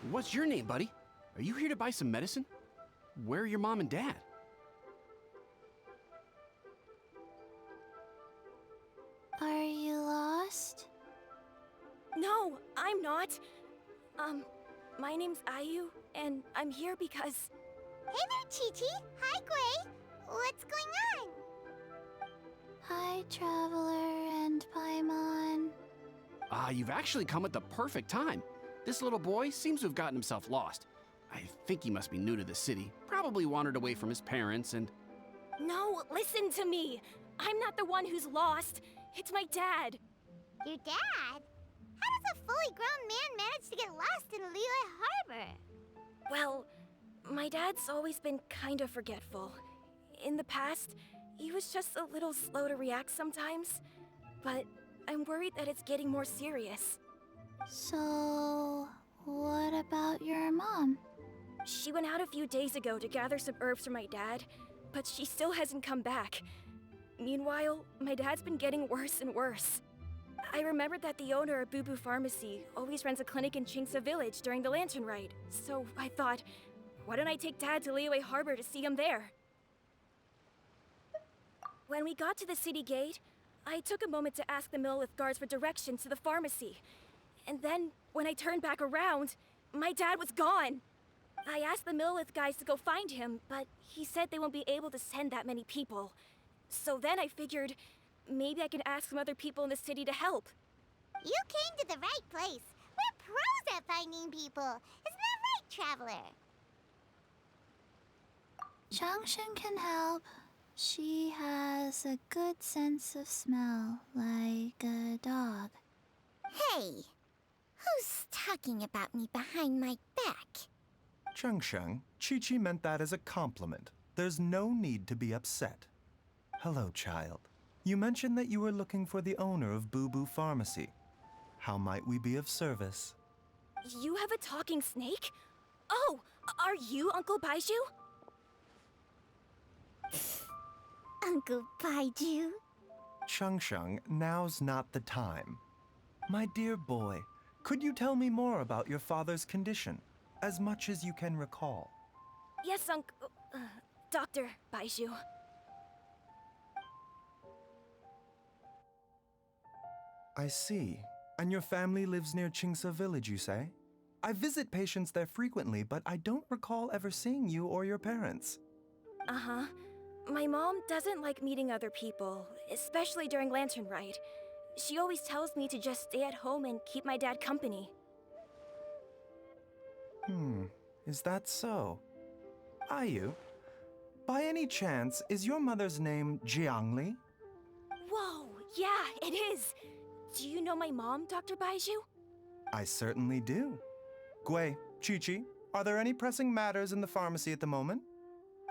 What's your name, buddy? Are you here to buy some medicine? Where are your mom and dad? Are you lost? No, I'm not. My name's Ayu, and I'm here because... Hey there, Chi-Chi. Hi, Gui. What's going on? Hi, Traveler and Paimon. You've actually come at the perfect time. This little boy seems to have gotten himself lost. I think he must be new to the city. Probably wandered away from his parents and... No, listen to me. I'm not the one who's lost. It's my dad. Your dad? How does a fully grown man manage to get lost in Liyue Harbor? Well, my dad's always been kind of forgetful. In the past, he was just a little slow to react sometimes. But I'm worried that it's getting more serious. So, what about your mom? She went out a few days ago to gather some herbs for my dad, but she still hasn't come back. Meanwhile, my dad's been getting worse and worse. I remembered that the owner of Boo Boo Pharmacy always runs a clinic in Chingsa Village during the Lantern Ride, so I thought, why don't I take Dad to Liyue Harbor to see him there? When we got to the city gate, I took a moment to ask the Millith guards for directions to the pharmacy. And then, when I turned back around, my dad was gone. I asked the Millith guys to go find him, but he said they won't be able to send that many people. So then I figured, maybe I can ask some other people in the city to help. You came to the right place. We're pros at finding people. Isn't that right, Traveler? Changshan can help. She has a good sense of smell, like a dog. Hey, who's talking about me behind my back? Changsheng, Chi-Chi meant that as a compliment. There's no need to be upset. Hello, child. You mentioned that you were looking for the owner of Boo Boo Pharmacy. How might we be of service? You have a talking snake? Oh, are you Uncle Baizhu? Uncle Baizhu? Changsheng, now's not the time. My dear boy, could you tell me more about your father's condition, as much as you can recall? Yes, Dr. Baizhu. I see. And your family lives near Chingsa Village, you say? I visit patients there frequently, but I don't recall ever seeing you or your parents. Uh-huh. My mom doesn't like meeting other people, especially during Lantern Ride. She always tells me to just stay at home and keep my dad company. Is that so? Ayu, by any chance, is your mother's name Jiangli? Whoa, yeah, it is. Do you know my mom, Dr. Baizhu? I certainly do. Gui, Chi-Chi, are there any pressing matters in the pharmacy at the moment?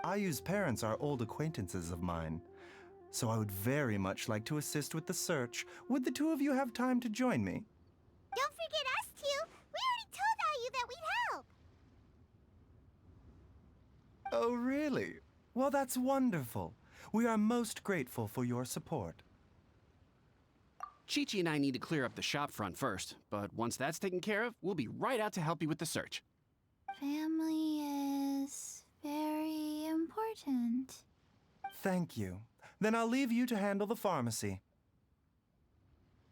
Ayu's parents are old acquaintances of mine, so I would very much like to assist with the search. Would the two of you have time to join me? Don't forget us two. We already told Ayu that we'd help. Oh, really? Well, that's wonderful. We are most grateful for your support. Chi-Chi and I need to clear up the shop front first, but once that's taken care of, we'll be right out to help you with the search. Family is very important. Thank you. Then I'll leave you to handle the pharmacy.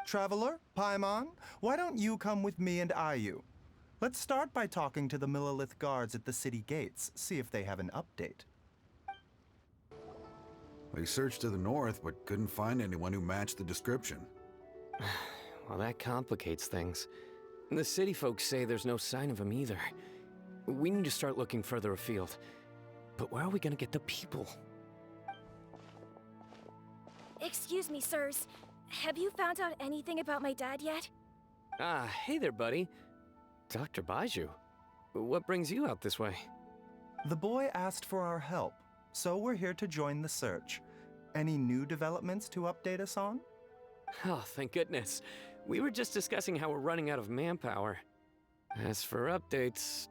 Traveler, Paimon, why don't you come with me and Ayu? Let's start by talking to the Millith guards at the city gates, see if they have an update. We searched to the north, but couldn't find anyone who matched the description. Well, that complicates things. The city folks say there's no sign of him either. We need to start looking further afield. But where are we gonna get the people? Excuse me, sirs. Have you found out anything about my dad yet? Ah, hey there, buddy. Dr. Baizhu. What brings you out this way? The boy asked for our help, so we're here to join the search. Any new developments to update us on? Oh, thank goodness. We were just discussing how we're running out of manpower. As for updates,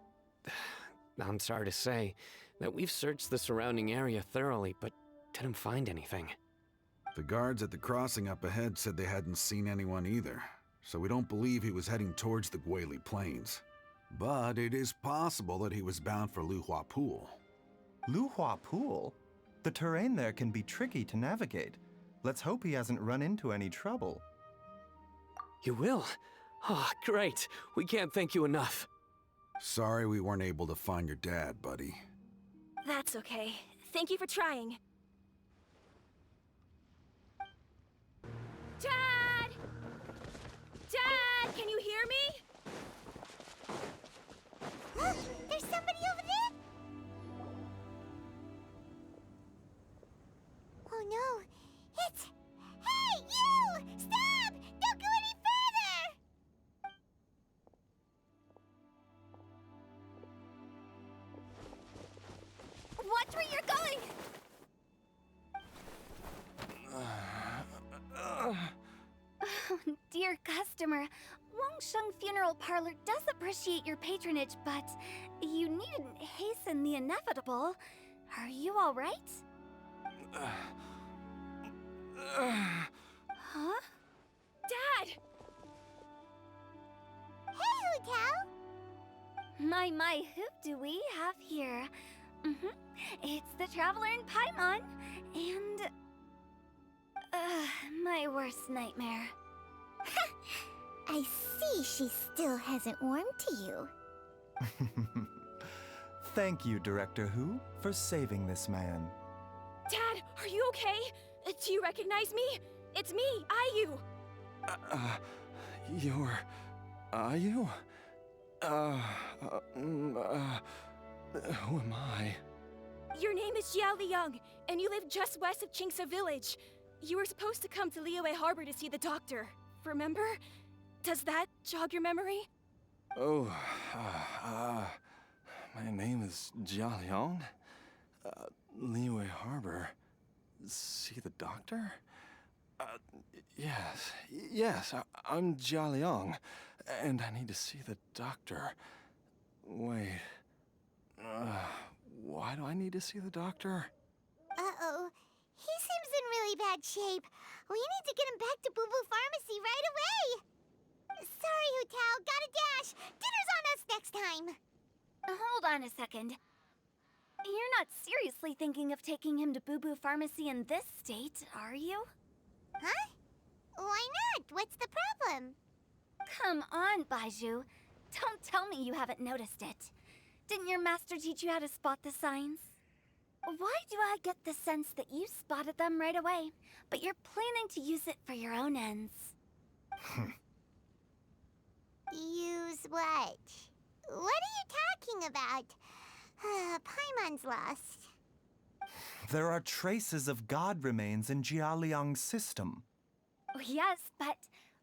I'm sorry to say that we've searched the surrounding area thoroughly, but didn't find anything. The guards at the crossing up ahead said they hadn't seen anyone either, so we don't believe he was heading towards the Guili Plains. But it is possible that he was bound for Luhua Pool. Luhua Pool? The terrain there can be tricky to navigate. Let's hope he hasn't run into any trouble. You will? Oh, great. We can't thank you enough. Sorry we weren't able to find your dad, buddy. That's okay. Thank you for trying. Dad! Dad, can you hear me? Look, there's somebody over there! Oh no, it's... Hey, you! Stop! Don't go any further! Watch where you're going! Oh, dear customer, Wangsheng Funeral Parlor does appreciate your patronage, but you needn't hasten the inevitable. Are you all right? Huh? Dad! Hey, Hu Tao! My, who do we have here? It's the Traveler in Paimon, and... my worst nightmare. I see she still hasn't warmed to you. Thank you, Director Hu, for saving this man. Dad, are you okay? Do you recognize me? It's me, Ayu. You're... Ayu? Who am I? Your name is Xiao Liang, and you live just west of Qingse Village. You were supposed to come to Liyue Harbor to see the doctor. Remember? Does that jog your memory? Oh, my name is Jia Liang. Liyue Harbor. See the doctor? Yes, I'm Jia Liang, and I need to see the doctor. Wait, why do I need to see the doctor? Uh-oh. He seems in really bad shape. We need to get him back to Boo Boo Pharmacy right away. Sorry, Hu Tao. Gotta dash. Dinner's on us next time. Hold on a second. You're not seriously thinking of taking him to Boo Boo Pharmacy in this state, are you? Huh? Why not? What's the problem? Come on, Baizhu. Don't tell me you haven't noticed it. Didn't your master teach you how to spot the signs? Why do I get the sense that you spotted them right away, but you're planning to use it for your own ends? Use what? What are you talking about? Paimon's lost. There are traces of god remains in Jia Liang's system. Oh, yes, but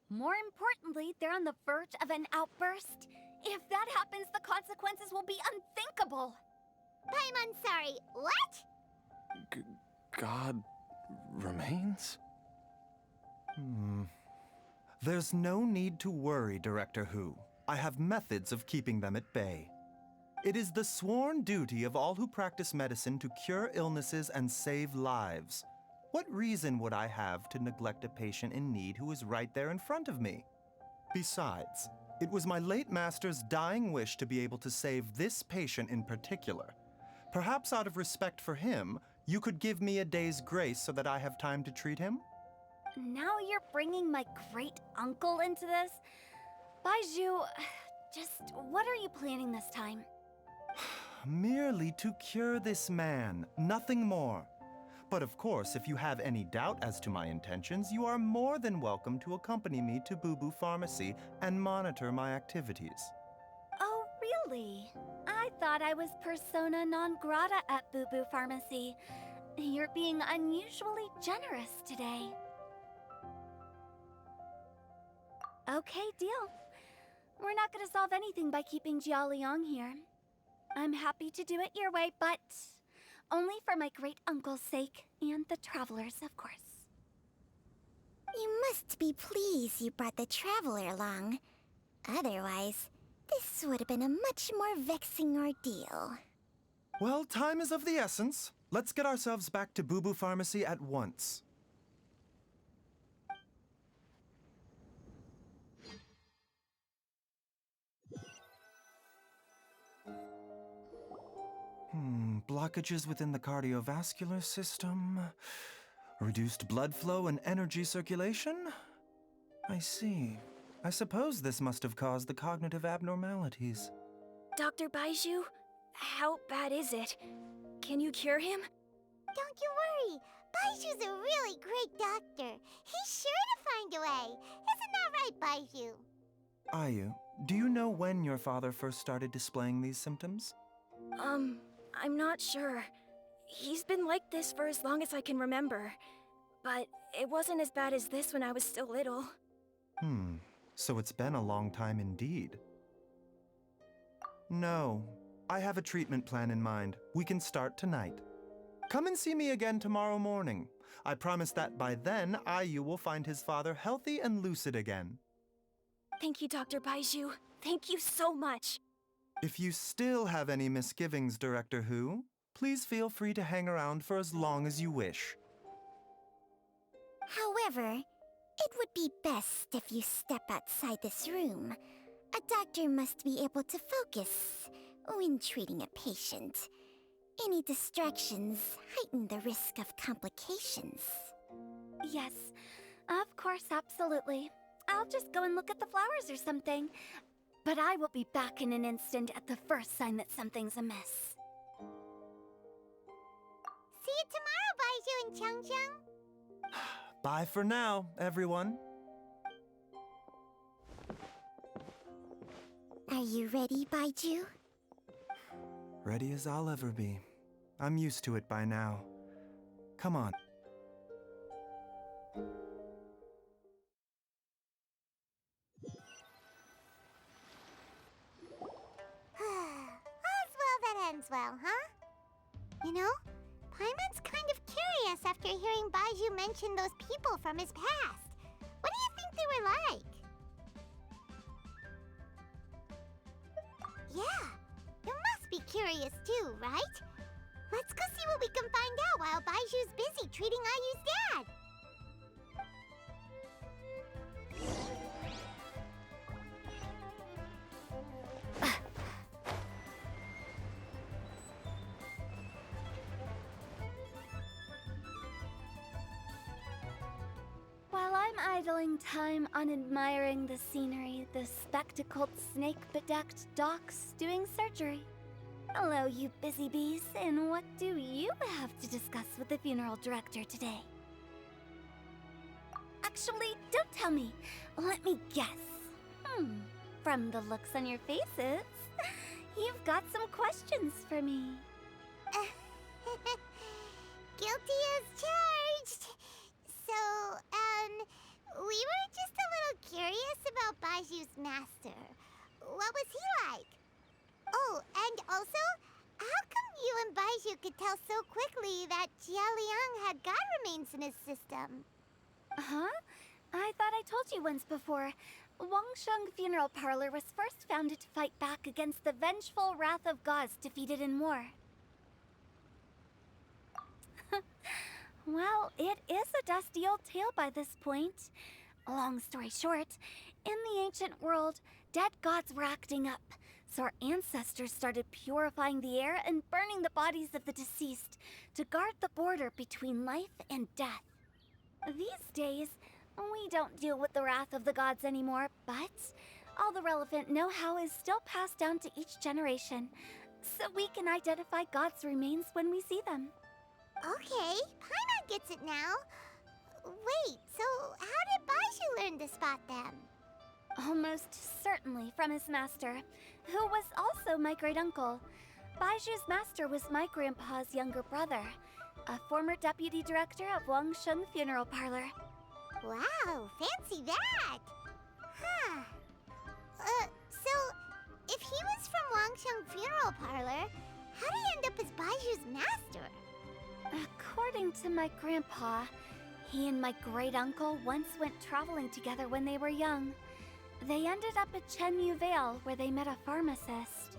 more importantly, they're on the verge of an outburst. If that happens, the consequences will be unthinkable. Paimon's sorry. What? God remains? There's no need to worry, Director Hu. I have methods of keeping them at bay. It is the sworn duty of all who practice medicine to cure illnesses and save lives. What reason would I have to neglect a patient in need who is right there in front of me? Besides, it was my late master's dying wish to be able to save this patient in particular. Perhaps out of respect for him, you could give me a day's grace so that I have time to treat him? Now you're bringing my great-uncle into this? Baizhu, just what are you planning this time? Merely to cure this man, nothing more. But of course, if you have any doubt as to my intentions, you are more than welcome to accompany me to Boo Boo Pharmacy and monitor my activities. Oh, really? I thought I was persona non grata at Boo Boo Pharmacy. You're being unusually generous today. Okay, deal. We're not gonna solve anything by keeping Jia Liang here. I'm happy to do it your way, but only for my great-uncle's sake, and the Traveler's, of course. You must be pleased you brought the Traveler along. Otherwise, this would have been a much more vexing ordeal. Well, time is of the essence. Let's get ourselves back to Boo Boo Pharmacy at once. Blockages within the cardiovascular system, reduced blood flow and energy circulation? I see. I suppose this must have caused the cognitive abnormalities. Dr. Baizhu, how bad is it? Can you cure him? Don't you worry. Baiju's a really great doctor. He's sure to find a way. Isn't that right, Baizhu? Ayu, do you know when your father first started displaying these symptoms? I'm not sure. He's been like this for as long as I can remember. But it wasn't as bad as this when I was still little. So it's been a long time indeed. No, I have a treatment plan in mind. We can start tonight. Come and see me again tomorrow morning. I promise that by then, Ayu will find his father healthy and lucid again. Thank you, Dr. Baizhu. Thank you so much. If you still have any misgivings, Director Hu, please feel free to hang around for as long as you wish. However, it would be best if you step outside this room. A doctor must be able to focus when treating a patient. Any distractions heighten the risk of complications. Yes, of course, absolutely. I'll just go and look at the flowers or something. But I will be back in an instant at the first sign that something's amiss. See you tomorrow, Baizhu and Changcheng. Bye for now, everyone. Are you ready, Baizhu? Ready as I'll ever be. I'm used to it by now. Come on. All's well that ends well, huh? You know, Paimon's kind of curious after hearing Baizhu mention those people from his past. What do you think they were like? Yeah, you must be curious too, right? Let's go see what we can find out while Baiju's busy treating Ayu's dad. While I'm idling time on admiring the scenery, the spectacled snake-bedecked docs doing surgery. Hello, you busy bees, and what do you have to discuss with the funeral director today? Actually, don't tell me. Let me guess. From the looks on your faces, you've got some questions for me. Guilty as charged. So, we were just a little curious about Baiju's master. What was he like? Oh, and also, how come you and Baizhu could tell so quickly that Jia Liang had god remains in his system? Huh? I thought I told you once before. Wangsheng Funeral Parlor was first founded to fight back against the vengeful wrath of gods defeated in war. Well, it is a dusty old tale by this point. Long story short, in the ancient world, dead gods were acting up, so our ancestors started purifying the air and burning the bodies of the deceased to guard the border between life and death. These days, we don't deal with the wrath of the gods anymore, but all the relevant know-how is still passed down to each generation, so we can identify gods' remains when we see them. Okay, Paimon gets it now. Wait, so how did Baizhu learn to spot them? Almost certainly from his master, who was also my great-uncle. Baiju's master was my grandpa's younger brother, a former deputy director of Wangsheng Funeral Parlor. Wow, fancy that! Huh. So, if he was from Wangsheng Funeral Parlor, how did he end up as Baiju's master? According to my grandpa, he and my great-uncle once went traveling together when they were young. They ended up at Chenyu Vale, where they met a pharmacist.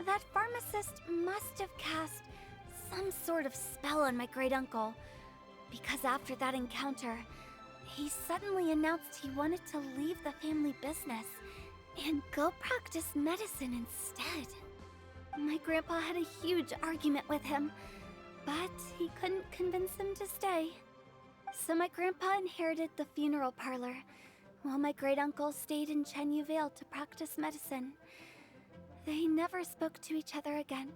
That pharmacist must have cast some sort of spell on my great-uncle, because after that encounter, he suddenly announced he wanted to leave the family business and go practice medicine instead. My grandpa had a huge argument with him, but he couldn't convince him to stay. So my grandpa inherited the funeral parlor, while my great-uncle stayed in Chenyu Vale to practice medicine. They never spoke to each other again.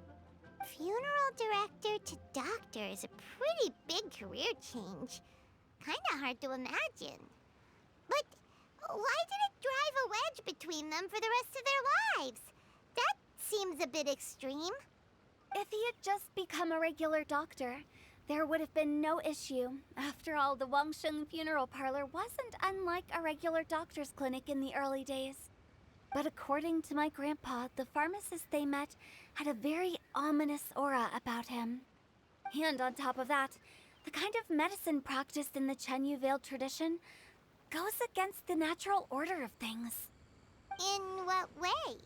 Funeral director to doctor is a pretty big career change. Kinda hard to imagine. But why did it drive a wedge between them for the rest of their lives? That seems a bit extreme. If he had just become a regular doctor, there would have been no issue. After all, the Wangsheng funeral parlor wasn't unlike a regular doctor's clinic in the early days. But according to my grandpa, the pharmacist they met had a very ominous aura about him. And on top of that, the kind of medicine practiced in the Chenyu Vale tradition goes against the natural order of things. In what way?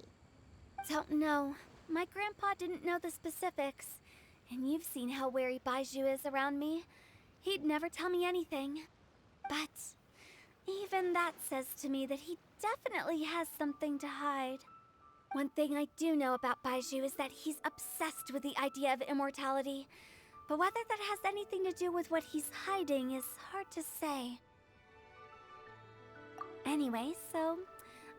Don't know. My grandpa didn't know the specifics. And you've seen how wary Baizhu is around me. He'd never tell me anything. But even that says to me that he definitely has something to hide. One thing I do know about Baizhu is that he's obsessed with the idea of immortality. But whether that has anything to do with what he's hiding is hard to say. Anyway, so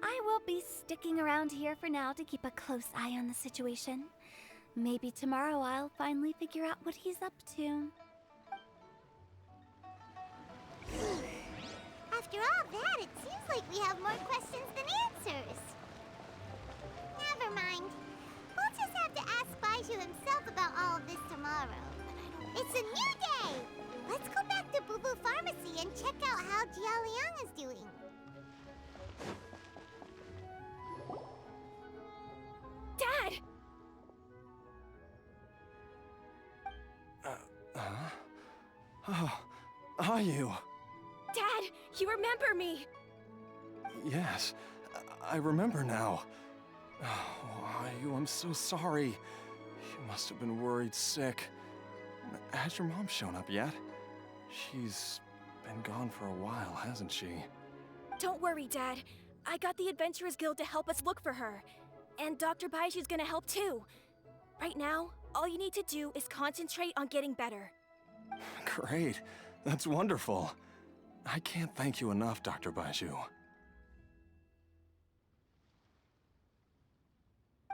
I will be sticking around here for now to keep a close eye on the situation. Maybe tomorrow I'll finally figure out what he's up to. After all that, it seems like we have more questions than answers. Never mind. We'll just have to ask Baizhu himself about all of this tomorrow. It's a new day! Let's go back to Boo Boo Pharmacy and check out how Jia Liang is doing. Dad! Oh, are you? Dad, you remember me! Yes, I remember now. Oh, I'm so sorry. You must have been worried sick. Has your mom shown up yet? She's been gone for a while, hasn't she? Don't worry, Dad. I got the Adventurers Guild to help us look for her. And Dr. Baizhu's gonna help too. Right now, all you need to do is concentrate on getting better. Great. That's wonderful. I can't thank you enough, Dr. Baizhu.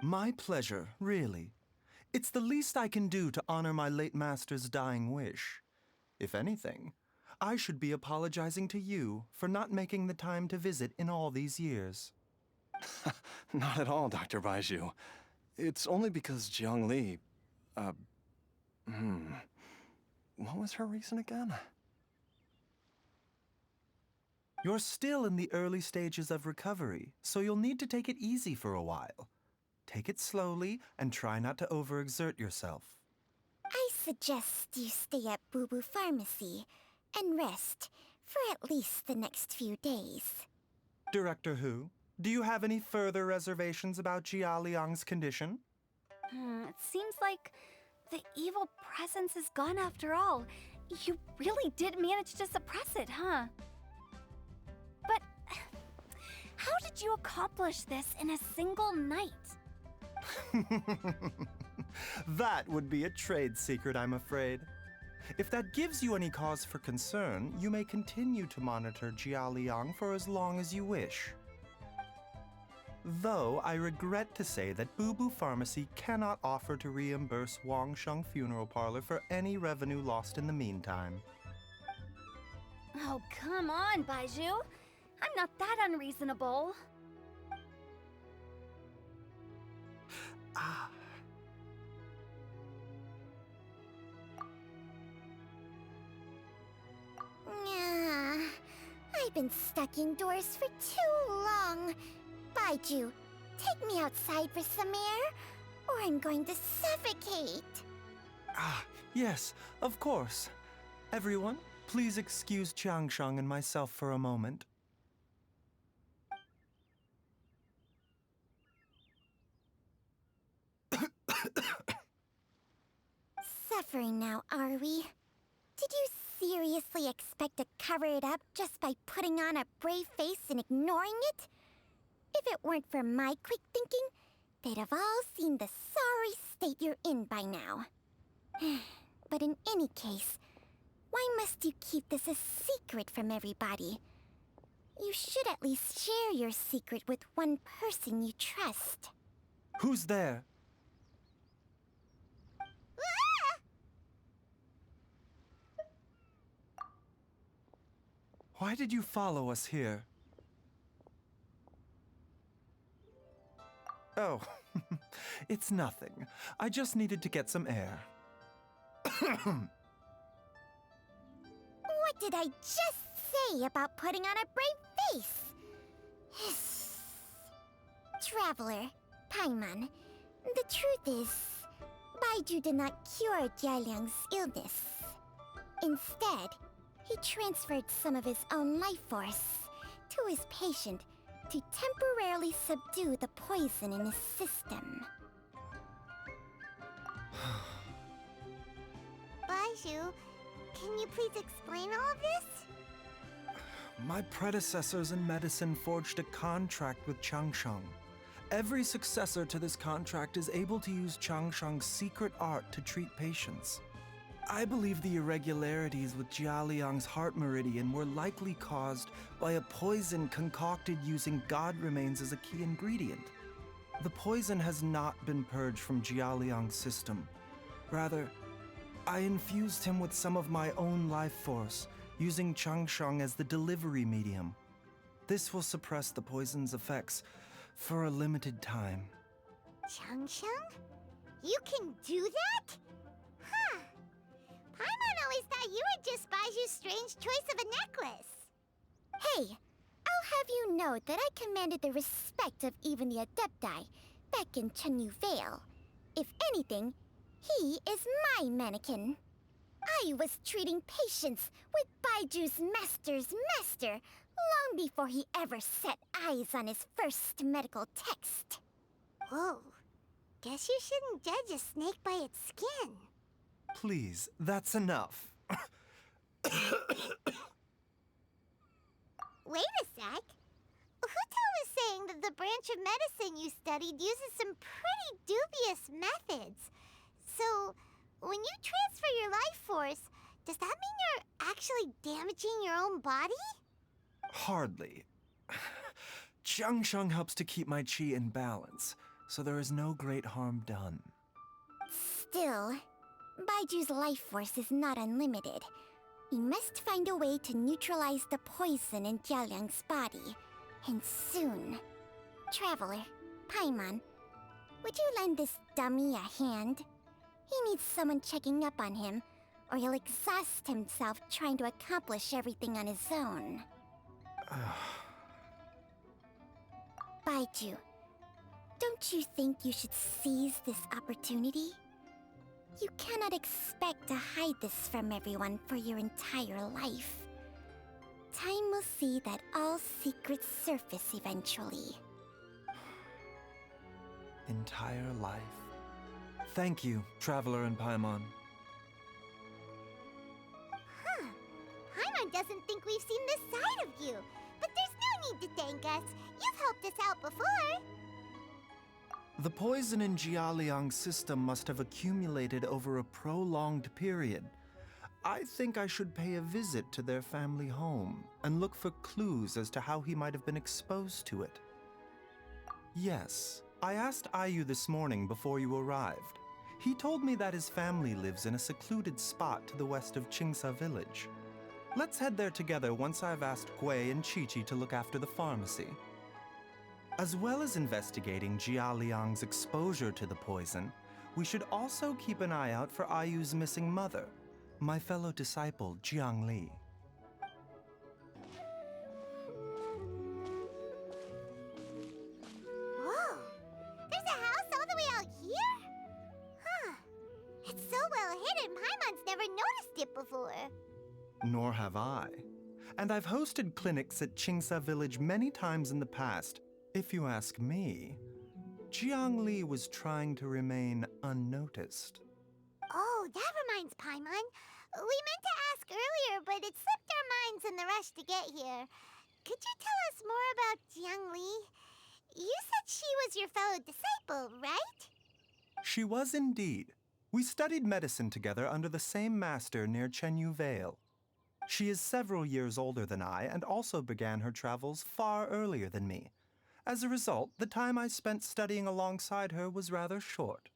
My pleasure, really. It's the least I can do to honor my late master's dying wish. If anything, I should be apologizing to you for not making the time to visit in all these years. Not at all, Dr. Baizhu. It's only because Jiang Li... What was her reason again? You're still in the early stages of recovery, so you'll need to take it easy for a while. Take it slowly and try not to overexert yourself. I suggest you stay at Boo Boo Pharmacy and rest for at least the next few days. Director Hu, do you have any further reservations about Jia Liang's condition? It seems like the evil presence is gone after all. You really did manage to suppress it, huh? But how did you accomplish this in a single night? That would be a trade secret, I'm afraid. If that gives you any cause for concern, you may continue to monitor Jia Liang for as long as you wish. Though I regret to say that Boo Boo Pharmacy cannot offer to reimburse Wangsheng Funeral Parlor for any revenue lost in the meantime. Oh, come on, Baizhu. I'm not that unreasonable. I've been stuck indoors for too long. Baizhu, take me outside for some air, or I'm going to suffocate. Yes, of course. Everyone, please excuse Qiangsheng and myself for a moment. Suffering now, are we? Did you seriously expect to cover it up just by putting on a brave face and ignoring it? If it weren't for my quick thinking, they'd have all seen the sorry state you're in by now. But in any case, why must you keep this a secret from everybody? You should at least share your secret with one person you trust. Who's there? Ah! Why did you follow us here? Oh, it's nothing. I just needed to get some air. What did I just say about putting on a brave face? Traveler, Paimon, the truth is, Baizhu did not cure Jialiang's illness. Instead, he transferred some of his own life force to his patient to temporarily subdue the poison in his system. Baizhu, can you please explain all of this? My predecessors in medicine forged a contract with Changsheng. Every successor to this contract is able to use Changsheng's secret art to treat patients. I believe the irregularities with Jialiang's heart meridian were likely caused by a poison concocted using god remains as a key ingredient. The poison has not been purged from Jialiang's system. Rather, I infused him with some of my own life force, using Changsheng as the delivery medium. This will suppress the poison's effects for a limited time. Changsheng? You can do that? Huh. Paimon always thought you were just Baizhu's strange choice of a necklace. Hey, I'll have you know that I commanded the respect of even the Adepti back in Chenyu Vale. If anything, he is my mannequin. I was treating patients with Baiju's master's master long before he ever set eyes on his first medical text. Whoa. Guess you shouldn't judge a snake by its skin. Please, that's enough. Wait a sec. Huto was saying that the branch of medicine you studied uses some pretty dubious methods. So, when you transfer your life force, does that mean you're actually damaging your own body? Hardly. Changsheng helps to keep my chi in balance, so there is no great harm done. Still, Baiju's life force is not unlimited. We must find a way to neutralize the poison in Jialiang's body. And soon. Traveler, Paimon, would you lend this dummy a hand? He needs someone checking up on him, or he'll exhaust himself trying to accomplish everything on his own. Baizhu, don't you think you should seize this opportunity? You cannot expect to hide this from everyone for your entire life. Time will see that all secrets surface eventually. Entire life. Thank you, Traveler and Paimon. Huh. Paimon doesn't think we've seen this side of you. But there's no need to thank us. You've helped us out before. The poison in Jialiang's system must have accumulated over a prolonged period. I think I should pay a visit to their family home and look for clues as to how he might have been exposed to it. Yes, I asked Ayu this morning before you arrived. He told me that his family lives in a secluded spot to the west of Qingsa village. Let's head there together once I've asked Gui and Qiqi to look after the pharmacy. As well as investigating Jialiang's exposure to the poison, we should also keep an eye out for Ayu's missing mother, my fellow disciple, Jiangli. Whoa! There's a house all the way out here? Huh. It's so well hidden, Paimon's never noticed it before. Nor have I. And I've hosted clinics at Qingsa village many times in the past. If you ask me, Jiangli was trying to remain unnoticed. Oh, that reminds Paimon. We meant to ask earlier, but it slipped our minds in the rush to get here. Could you tell us more about Jiangli? You said she was your fellow disciple, right? She was indeed. We studied medicine together under the same master near Chenyu Vale. She is several years older than I and also began her travels far earlier than me. As a result, the time I spent studying alongside her was rather short.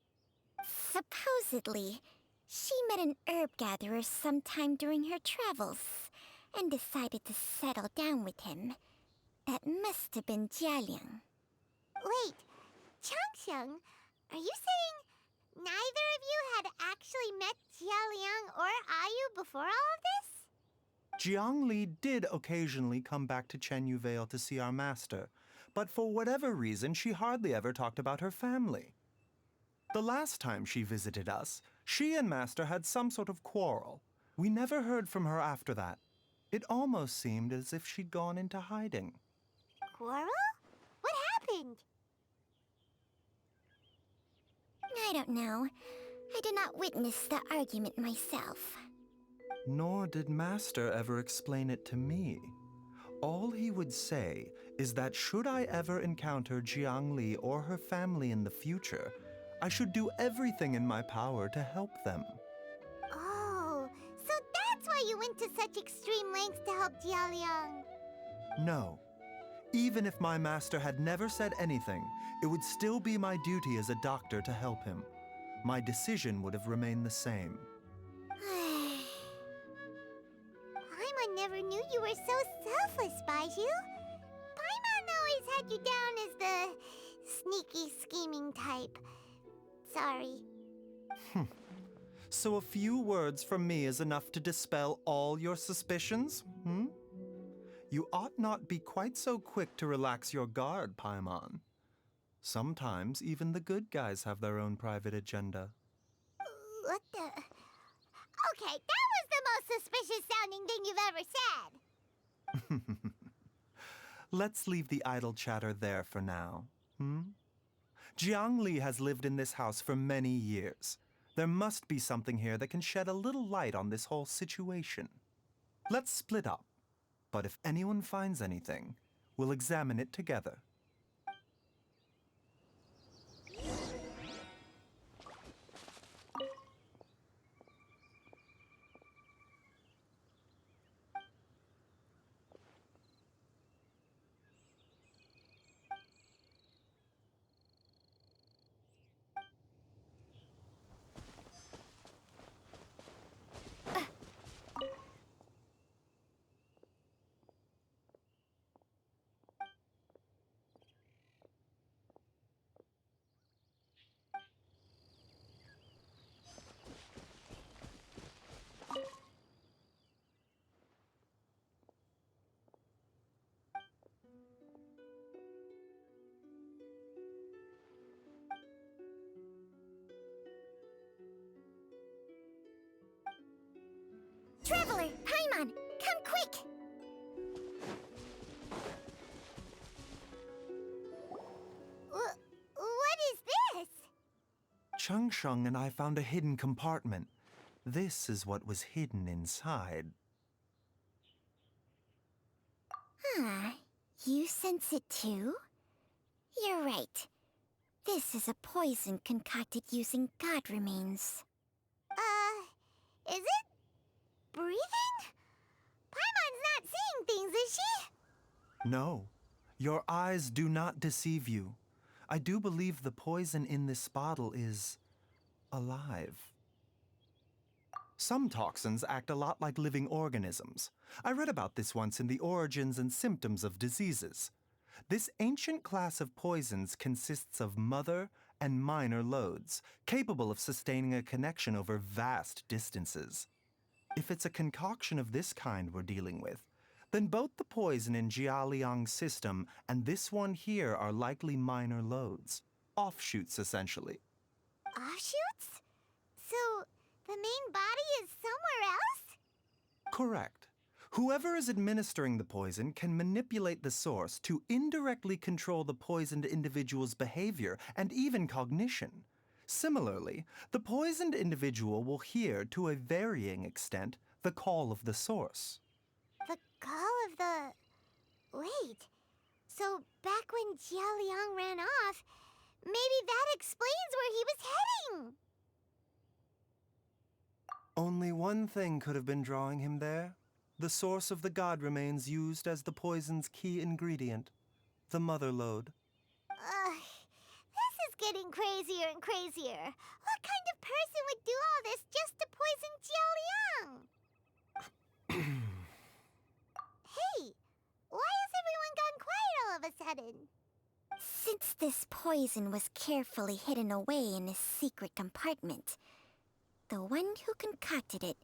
Supposedly, she met an herb gatherer sometime during her travels and decided to settle down with him. That must have been Jialiang. Wait, Changsheng, are you saying neither of you had actually met Jialiang or Ayu before all of this? Jiang Li did occasionally come back to Chenyu Vale to see our master, but for whatever reason, she hardly ever talked about her family. The last time she visited us, she and Master had some sort of quarrel. We never heard from her after that. It almost seemed as if she'd gone into hiding. Quarrel? What happened? I don't know. I did not witness the argument myself. Nor did Master ever explain it to me. All he would say is that should I ever encounter Jiang Li or her family in the future, I should do everything in my power to help them. Oh, so that's why you went to such extreme lengths to help Jialiang. No. Even if my master had never said anything, it would still be my duty as a doctor to help him. My decision would have remained the same. Paimon never knew you were so selfless, Baizhu. Paimon always had you down as the sneaky, scheming type. Sorry. So a few words from me is enough to dispel all your suspicions, hmm? You ought not be quite so quick to relax your guard, Paimon. Sometimes even the good guys have their own private agenda. What the... Okay, that was the most suspicious-sounding thing you've ever said. Let's leave the idle chatter there for now, hmm? Jiang Li has lived in this house for many years. There must be something here that can shed a little light on this whole situation. Let's split up. But if anyone finds anything, we'll examine it together. Traveler, Paimon, come quick! What is this? Changsheng and I found a hidden compartment. This is what was hidden inside. You sense it too? You're right. This is a poison concocted using god remains. Is it breathing? Paimon's not seeing things, is she? No, your eyes do not deceive you. I do believe the poison in this bottle is alive. Some toxins act a lot like living organisms. I read about this once in the Origins and Symptoms of Diseases. This ancient class of poisons consists of mother and minor loads, capable of sustaining a connection over vast distances. If it's a concoction of this kind we're dealing with, then both the poison in Jialiang's system and this one here are likely minor loads. Offshoots, essentially. Offshoots? So, the main body is somewhere else? Correct. Whoever is administering the poison can manipulate the source to indirectly control the poisoned individual's behavior and even cognition. Similarly, the poisoned individual will hear, to a varying extent, the call of the source. The call of the... Wait. So back when Jia Liang ran off, maybe that explains where he was heading. Only one thing could have been drawing him there. The source of the god remains used as the poison's key ingredient, the mother lode. This is getting crazier and crazier. What kind of person would do all this just to poison Jia Liang? Hey, why has everyone gone quiet all of a sudden? Since this poison was carefully hidden away in a secret compartment, the one who concocted it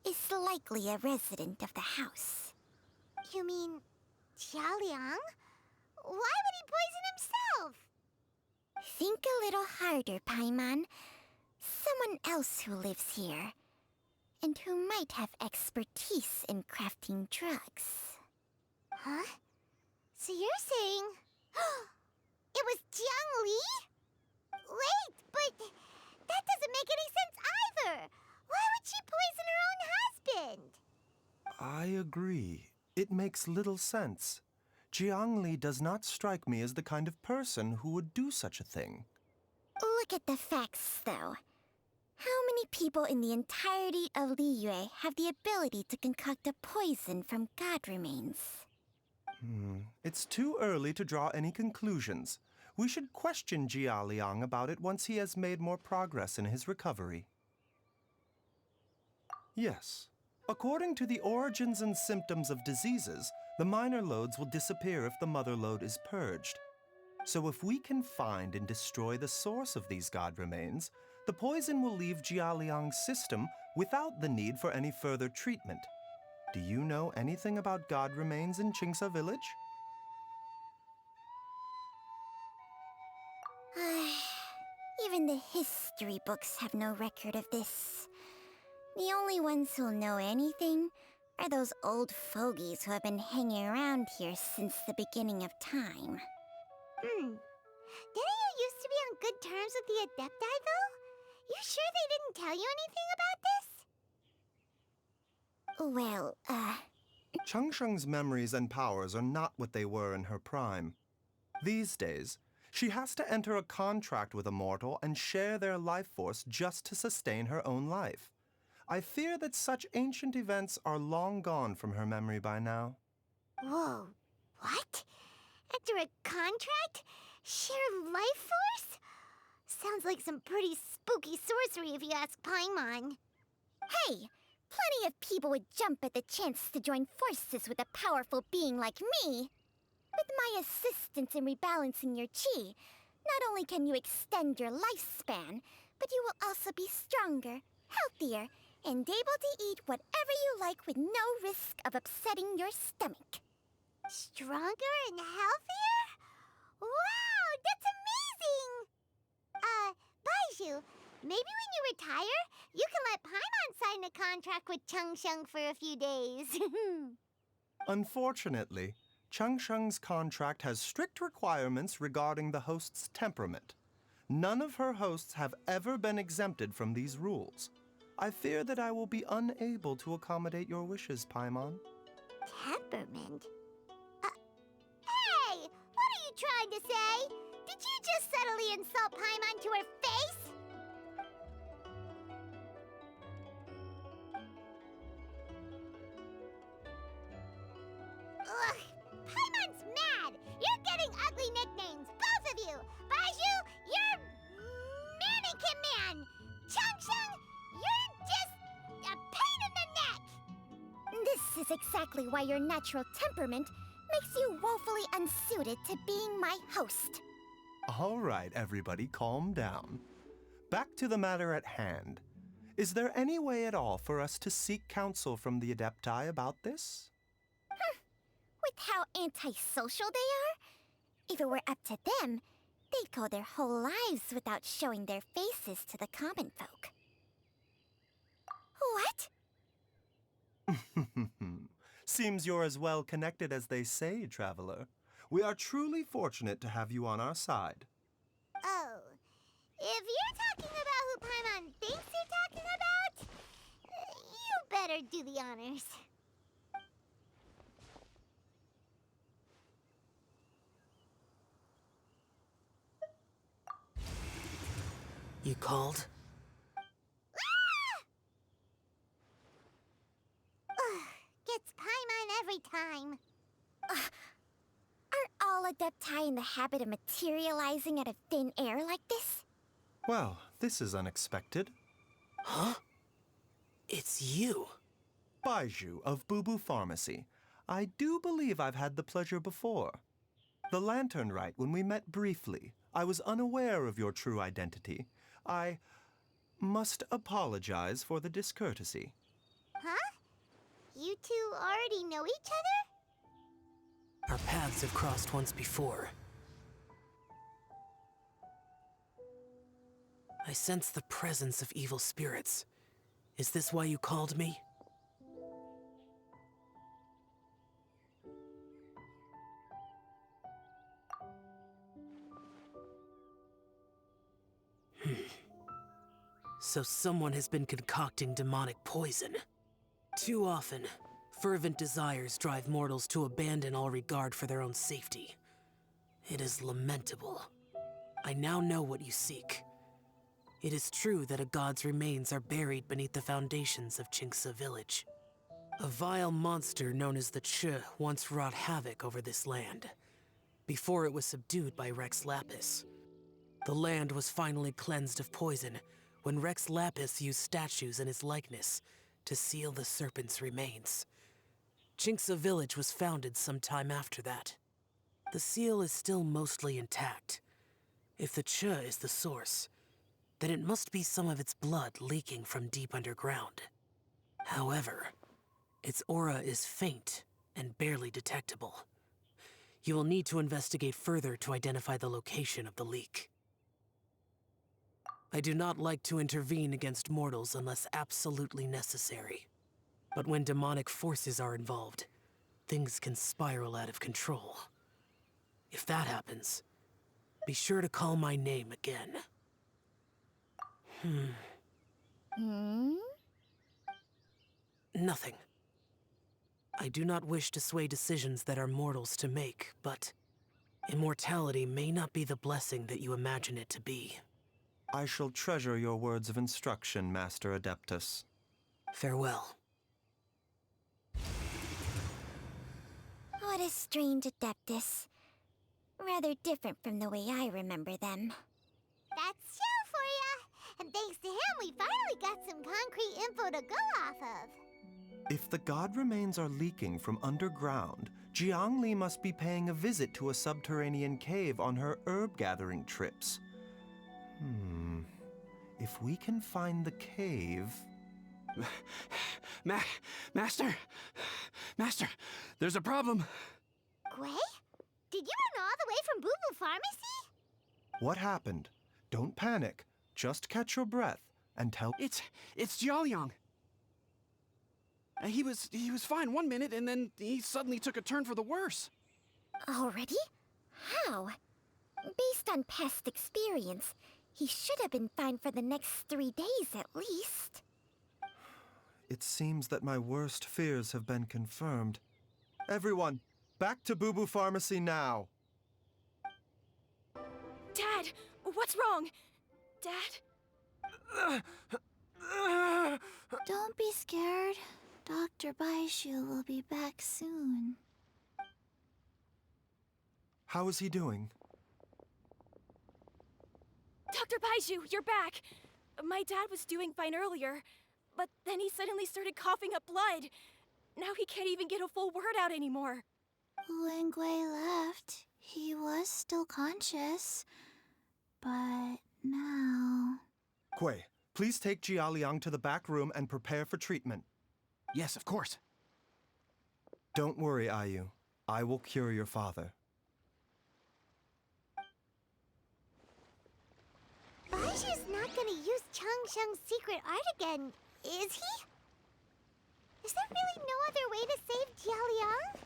is likely a resident of the house. You mean Jia Liang? Why would he poison himself? Think a little harder, Paimon. Someone else who lives here, and who might have expertise in crafting drugs. Huh? So you're saying... it was Jiang Li? Wait, but that doesn't make any sense either! Why would she poison her own husband? I agree. It makes little sense. Jiang Li does not strike me as the kind of person who would do such a thing. Look at the facts, though. How many people in the entirety of Liyue have the ability to concoct a poison from god remains? It's too early to draw any conclusions. We should question Jia Liang about it once he has made more progress in his recovery. Yes. According to the origins and symptoms of diseases, the minor lodes will disappear if the mother lode is purged. So if we can find and destroy the source of these god remains, the poison will leave Jia Liang's system without the need for any further treatment. Do you know anything about god remains in Qingsa village? Even the history books have no record of this. The only ones who'll know anything are those old fogies who have been hanging around here since the beginning of time. Didn't you used to be on good terms with the Adepti, though? You sure they didn't tell you anything about this? Well, Changsheng's memories and powers are not what they were in her prime. These days, she has to enter a contract with a mortal and share their life force just to sustain her own life. I fear that such ancient events are long gone from her memory by now. Whoa, what? Enter a contract? Share life force? Sounds like some pretty spooky sorcery if you ask Paimon. hey! Plenty of people would jump at the chance to join forces with a powerful being like me. With my assistance in rebalancing your chi, not only can you extend your lifespan, but you will also be stronger, healthier, and able to eat whatever you like with no risk of upsetting your stomach. Stronger and healthier? Wow, that's amazing! Baizhu, maybe when you retire, you can let Paimon sign a contract with Changsheng for a few days. Unfortunately, Changsheng's contract has strict requirements regarding the host's temperament. None of her hosts have ever been exempted from these rules. I fear that I will be unable to accommodate your wishes, Paimon. Temperament? Hey! What are you trying to say? Did you just subtly insult Paimon to her face? Ugh! Paimon's mad! You're getting ugly nicknames, both of you! Baizhu, you're... Mannequin Man! Changsheng, you're just... a pain in the neck! This is exactly why your natural temperament makes you woefully unsuited to being my host. All right, everybody, calm down. Back to the matter at hand. Is there any way at all for us to seek counsel from the Adepti about this? With how antisocial they are? If it were up to them, they'd go their whole lives without showing their faces to the common folk. What? Seems you're as well connected as they say, traveler. We are truly fortunate to have you on our side. Oh, if you're talking about who Paimon thinks you're talking about, you better do the honors. You called? Ugh, gets Paimon every time. Are all Adepti in the habit of materializing out of thin air like this? Well, this is unexpected. Huh? It's you. Baizhu of Boo Boo Pharmacy. I do believe I've had the pleasure before. The Lantern Rite, when we met briefly, I was unaware of your true identity. I must apologize for the discourtesy. Huh? You two already know each other? Our paths have crossed once before. I sense the presence of evil spirits. Is this why you called me? So someone has been concocting demonic poison. Too often, fervent desires drive mortals to abandon all regard for their own safety. It is lamentable. I now know what you seek. It is true that a god's remains are buried beneath the foundations of Qingce Village. A vile monster known as the Che once wrought havoc over this land, before it was subdued by Rex Lapis. The land was finally cleansed of poison when Rex Lapis used statues in his likeness to seal the serpent's remains. Qingce Village was founded some time after that. The seal is still mostly intact. If the Che is the source, then it must be some of its blood leaking from deep underground. However, its aura is faint and barely detectable. You will need to investigate further to identify the location of the leak. I do not like to intervene against mortals unless absolutely necessary. But when demonic forces are involved, things can spiral out of control. If that happens, be sure to call my name again. Nothing. I do not wish to sway decisions that are mortals to make, but immortality may not be the blessing that you imagine it to be. I shall treasure your words of instruction, Master Adeptus. Farewell. What a strange Adeptus. Rather different from the way I remember them. That's Xiao for ya! And thanks to him, we finally got some concrete info to go off of. If the god remains are leaking from underground, Jiangli must be paying a visit to a subterranean cave on her herb-gathering trips. If we can find the cave... Master! Master, there's a problem. Gui? Did you run all the way from Boo Boo Pharmacy? What happened? Don't panic. Just catch your breath and tell... It's Jiaoliang. He was fine one minute, and then he suddenly took a turn for the worse. Already? How? Based on past experience, he should have been fine for the next 3 days at least. It seems that my worst fears have been confirmed. Everyone, back to Boo Boo Pharmacy now! Dad, what's wrong? Dad? Don't be scared. Dr. Baizhu will be back soon. How is he doing? Dr. Baizhu, you're back! My dad was doing fine earlier, but then he suddenly started coughing up blood. Now he can't even get a full word out anymore. When Gui left, he was still conscious. But now... Gui, please take Jiaoliang to the back room and prepare for treatment. Yes, of course. Don't worry, Ayu. I will cure your father. Baizhu's not gonna use Changsheng's secret art again, is he? Is there really no other way to save Jiaoliang?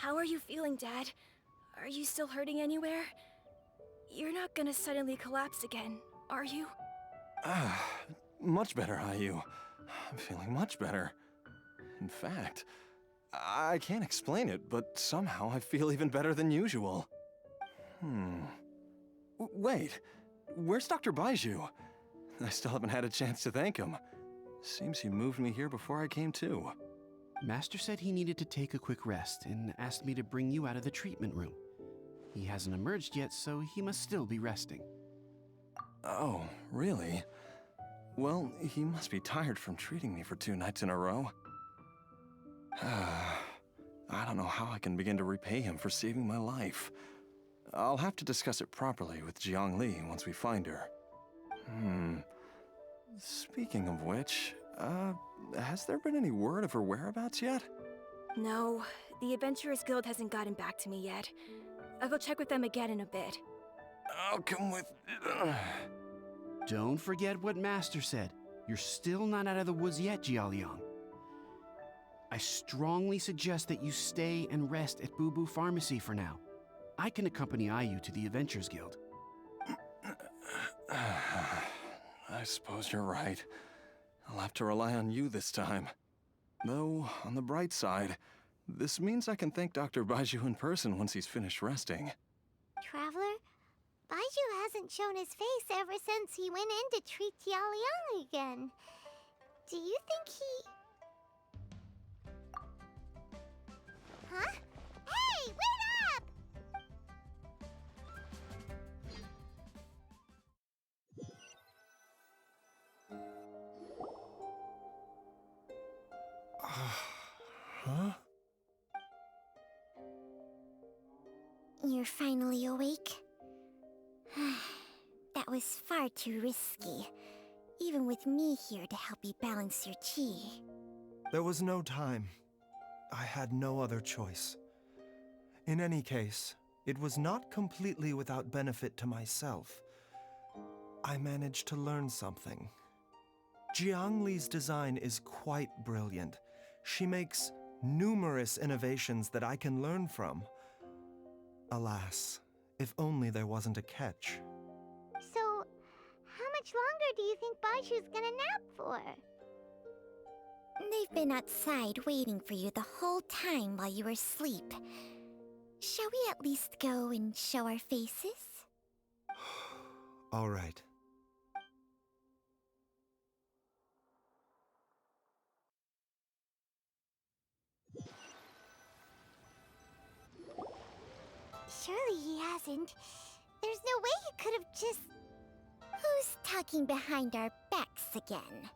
How are you feeling, Dad? Are you still hurting anywhere? You're not gonna suddenly collapse again, are you? Much better, Ayu. I'm feeling much better. In fact, I can't explain it, but somehow I feel even better than usual. Wait, where's Dr. Baizhu? I still haven't had a chance to thank him. Seems he moved me here before I came to. Master said he needed to take a quick rest and asked me to bring you out of the treatment room. He hasn't emerged yet, so he must still be resting. Oh, really? Well, he must be tired from treating me for 2 nights in a row. I don't know how I can begin to repay him for saving my life. I'll have to discuss it properly with Jiangli once we find her. Speaking of which, has there been any word of her whereabouts yet? No, the Adventurers Guild hasn't gotten back to me yet. I'll go check with them again in a bit. I'll come with... Don't forget what Master said. You're still not out of the woods yet, Jialiang. I strongly suggest that you stay and rest at Boo Boo Pharmacy for now. I can accompany Ayu to the Adventurers Guild. I suppose you're right. I'll have to rely on you this time. Though, on the bright side, this means I can thank Dr. Baizhu in person once he's finished resting. Traveler, Baizhu hasn't shown his face ever since he went in to treat Jialiang again. Do you think he... Huh? Hey, wait up! Huh? You're finally awake? That was far too risky, even with me here to help you balance your chi. There was no time. I had no other choice. In any case, it was not completely without benefit to myself. I managed to learn something. Jiangli's design is quite brilliant. She makes numerous innovations that I can learn from. Alas, if only there wasn't a catch. So, how much longer do you think Baizhu's gonna nap for? They've been outside waiting for you the whole time while you were asleep. Shall we at least go and show our faces? All right. Surely he hasn't. There's no way he could have just... Who's talking behind our backs again?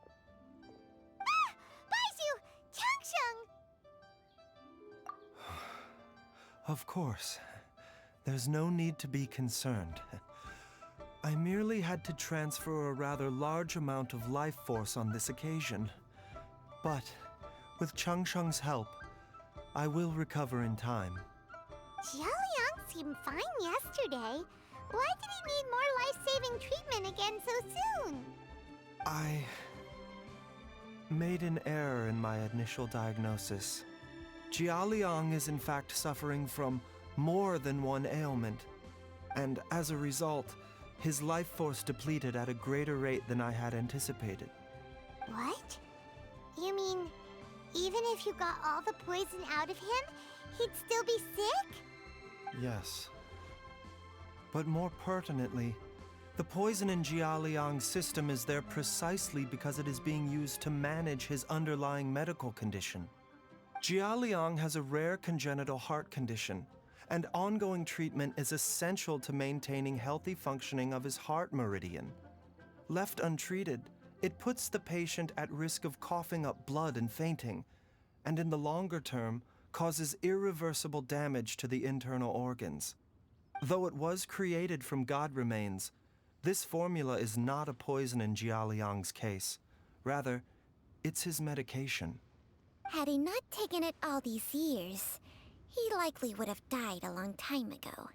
Ah! Baizhu! Changsheng! Of course. There's no need to be concerned. I merely had to transfer a rather large amount of life force on this occasion. But, with Changsheng's help, I will recover in time. Jialiang seemed fine yesterday. Why did he need more life-saving treatment again so soon? I made an error in my initial diagnosis. Jialiang is in fact suffering from more than one ailment, and as a result, his life force depleted at a greater rate than I had anticipated. What? You mean, even if you got all the poison out of him, he'd still be sick? Yes. But more pertinently, the poison in Jialiang's system is there precisely because it is being used to manage his underlying medical condition. Jialiang has a rare congenital heart condition, and ongoing treatment is essential to maintaining healthy functioning of his heart meridian. Left untreated, it puts the patient at risk of coughing up blood and fainting, and in the longer term, causes irreversible damage to the internal organs. Though it was created from god remains, this formula is not a poison in Jialiang's case. Rather, it's his medication. Had he not taken it all these years, he likely would have died a long time ago.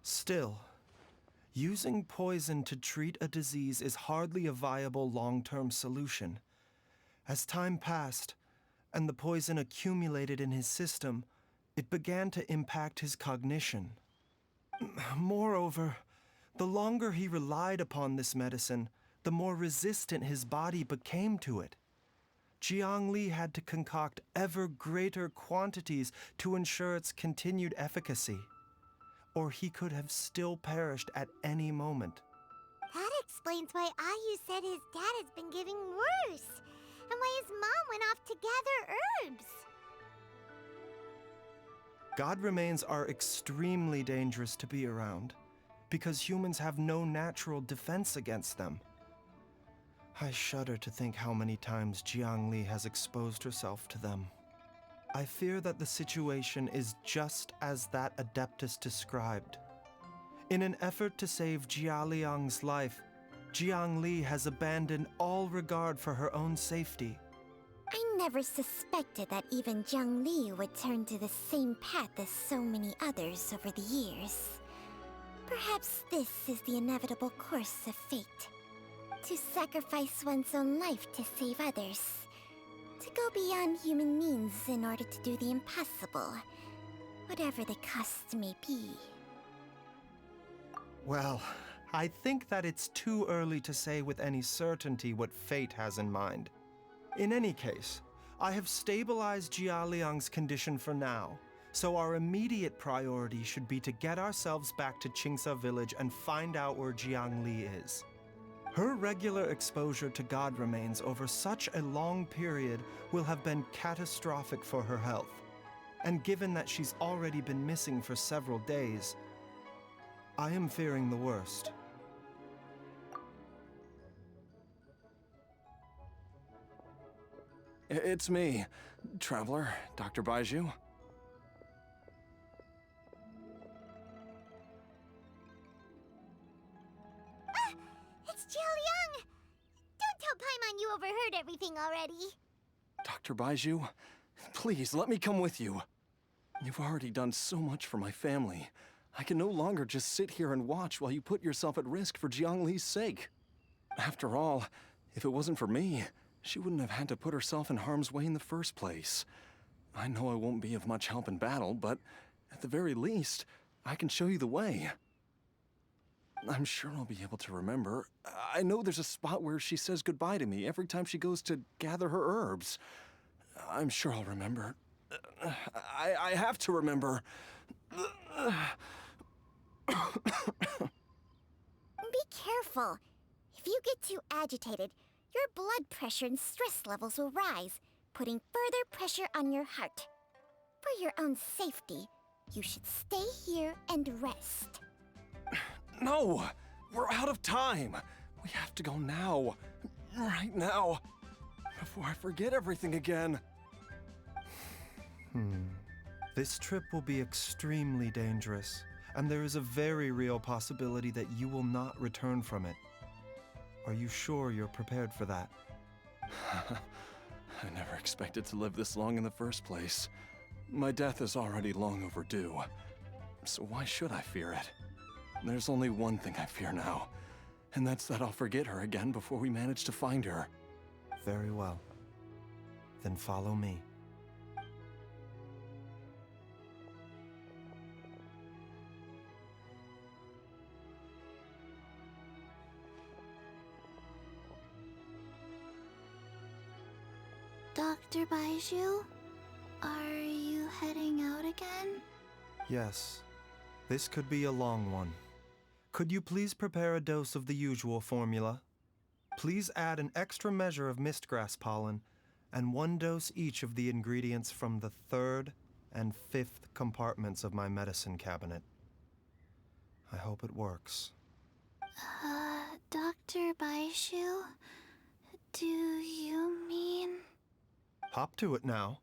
Still, using poison to treat a disease is hardly a viable long-term solution. As time passed, and the poison accumulated in his system, it began to impact his cognition. Moreover, the longer he relied upon this medicine, the more resistant his body became to it. Jiang Li had to concoct ever greater quantities to ensure its continued efficacy, or he could have still perished at any moment. That explains why Ayu said his dad has been getting worse, and why his mom went off to gather herbs. God remains are extremely dangerous to be around, because humans have no natural defense against them. I shudder to think how many times Jiang Li has exposed herself to them. I fear that the situation is just as that Adeptus described. In an effort to save Jia Liang's life, Jiang Li has abandoned all regard for her own safety. I never suspected that even Jiang Li would turn to the same path as so many others over the years. Perhaps this is the inevitable course of fate. To sacrifice one's own life to save others. To go beyond human means in order to do the impossible, whatever the cost may be. Well, I think that it's too early to say with any certainty what fate has in mind. In any case, I have stabilized Jia Liang's condition for now, so our immediate priority should be to get ourselves back to Qingsa village and find out where Jiang Li is. Her regular exposure to God remains over such a long period will have been catastrophic for her health. And given that she's already been missing for several days, I am fearing the worst. It's me, Traveler, Dr. Baizhu. It's Jialiang! Don't tell Paimon you overheard everything already. Dr. Baizhu, please let me come with you. You've already done so much for my family. I can no longer just sit here and watch while you put yourself at risk for Jiang Li's sake. After all, if it wasn't for me, she wouldn't have had to put herself in harm's way in the first place. I know I won't be of much help in battle, but at the very least, I can show you the way. I'm sure I'll be able to remember. I know there's a spot where she says goodbye to me every time she goes to gather her herbs. I'm sure I'll remember. I have to remember. Be careful. If you get too agitated, your blood pressure and stress levels will rise, putting further pressure on your heart. For your own safety, you should stay here and rest. No! We're out of time! We have to go now. Right now. Before I forget everything again. This trip will be extremely dangerous, and there is a very real possibility that you will not return from it. Are you sure you're prepared for that? I never expected to live this long in the first place. My death is already long overdue. So why should I fear it? There's only one thing I fear now, and that's that I'll forget her again before we manage to find her. Very well. Then follow me. Dr. Baizhu, are you heading out again? Yes. This could be a long one. Could you please prepare a dose of the usual formula? Please add an extra measure of mistgrass pollen and 1 dose each of the ingredients from the 3rd and 5th compartments of my medicine cabinet. I hope it works. Dr. Baizhu, do you mean... Hop to it now,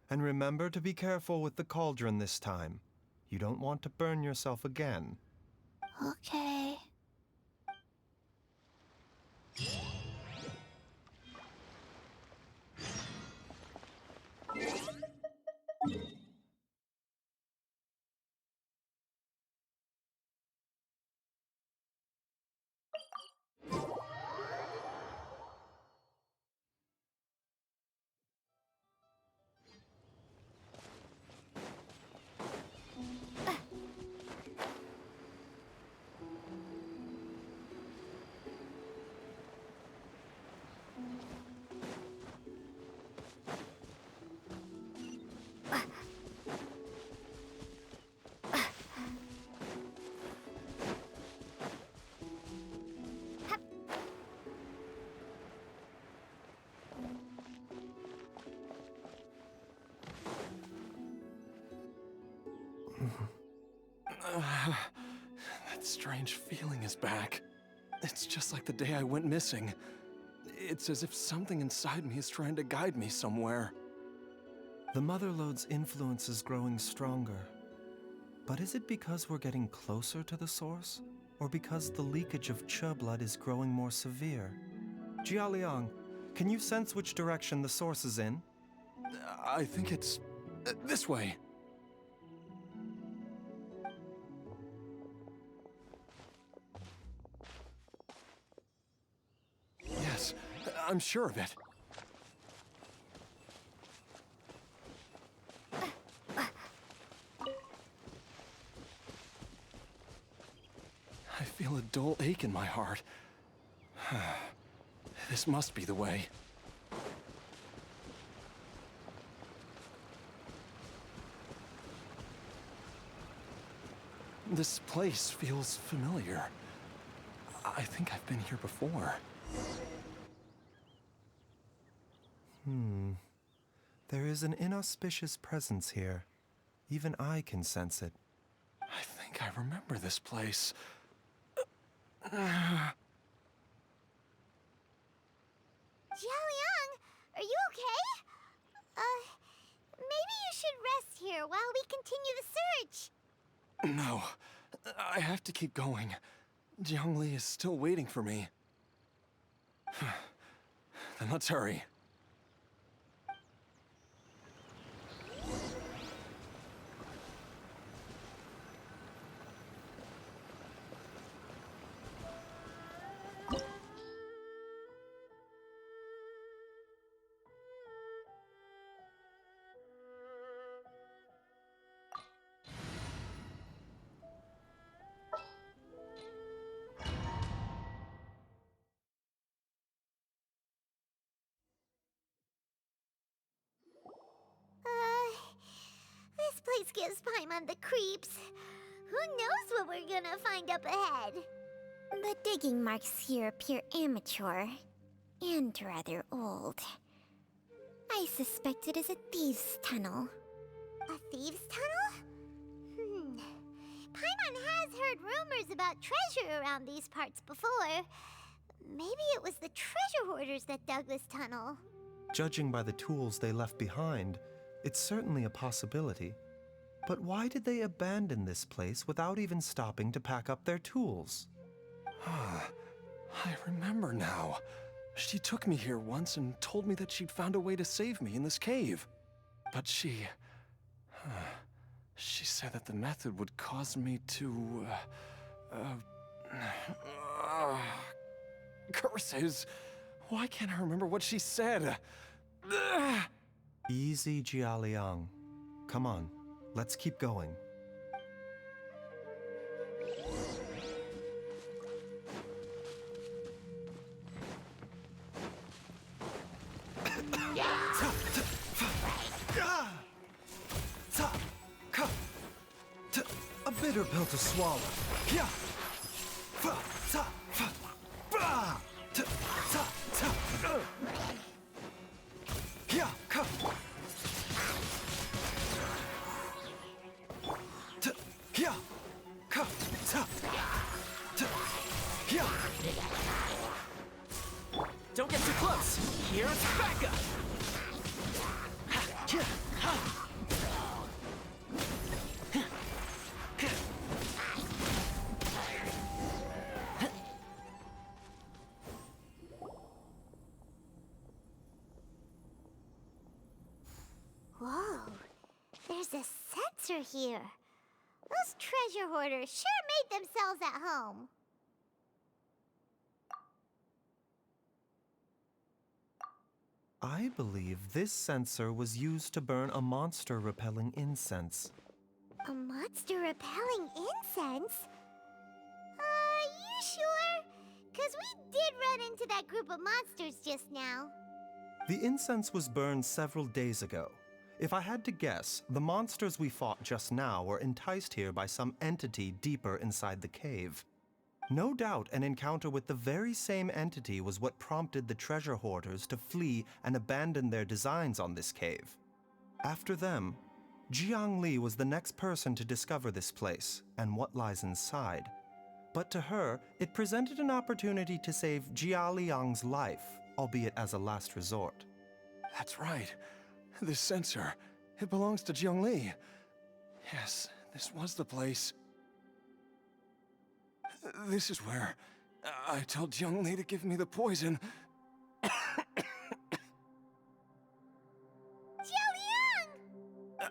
and remember to be careful with the cauldron this time. You don't want to burn yourself again. Okay. That strange feeling is back. It's just like the day I went missing. It's as if something inside me is trying to guide me somewhere. The Motherlode's influence is growing stronger. But is it because we're getting closer to the source? Or because the leakage of Che blood is growing more severe? Jialiang, can you sense which direction the source is in? I think it's this way. Yes, I'm sure of it. I feel a dull ache in my heart. This must be the way. This place feels familiar. I think I've been here before. There is an inauspicious presence here. Even I can sense it. I think I remember this place. Jialiang, are you okay? Maybe you should rest here while we continue the search. No, I have to keep going. Jiangli is still waiting for me. Then let's hurry. This place gives Paimon the creeps. Who knows what we're gonna find up ahead? The digging marks here appear amateur and rather old. I suspect it is a thieves' tunnel. A thieves' tunnel? Paimon has heard rumors about treasure around these parts before. Maybe it was the treasure hoarders that dug this tunnel. Judging by the tools they left behind, it's certainly a possibility. But why did they abandon this place without even stopping to pack up their tools? I remember now. She took me here once and told me that she'd found a way to save me in this cave. But she said that the method would cause me to, curses. Why can't I remember what she said? Easy, Jialiang. Come on, let's keep going. A bitter pill to swallow. Don't get too close. Here's backup. Whoa, there's a sensor here. Those treasure hoarders sure made themselves at home. I believe this sensor was used to burn a monster-repelling incense. A monster repelling incense? You sure? 'Cause we did run into that group of monsters just now. The incense was burned several days ago, If I had to guess, the monsters we fought just now were enticed here by some entity deeper inside the cave. No doubt an encounter with the very same entity was what prompted the treasure hoarders to flee and abandon their designs on this cave. After them, Jiang Li was the next person to discover this place and what lies inside. But to her, it presented an opportunity to save Jia Liang's life, albeit as a last resort. That's right. This sensor, it belongs to Jiang Li. Yes, this was the place. This is where I told Jiang Li to give me the poison. Jiao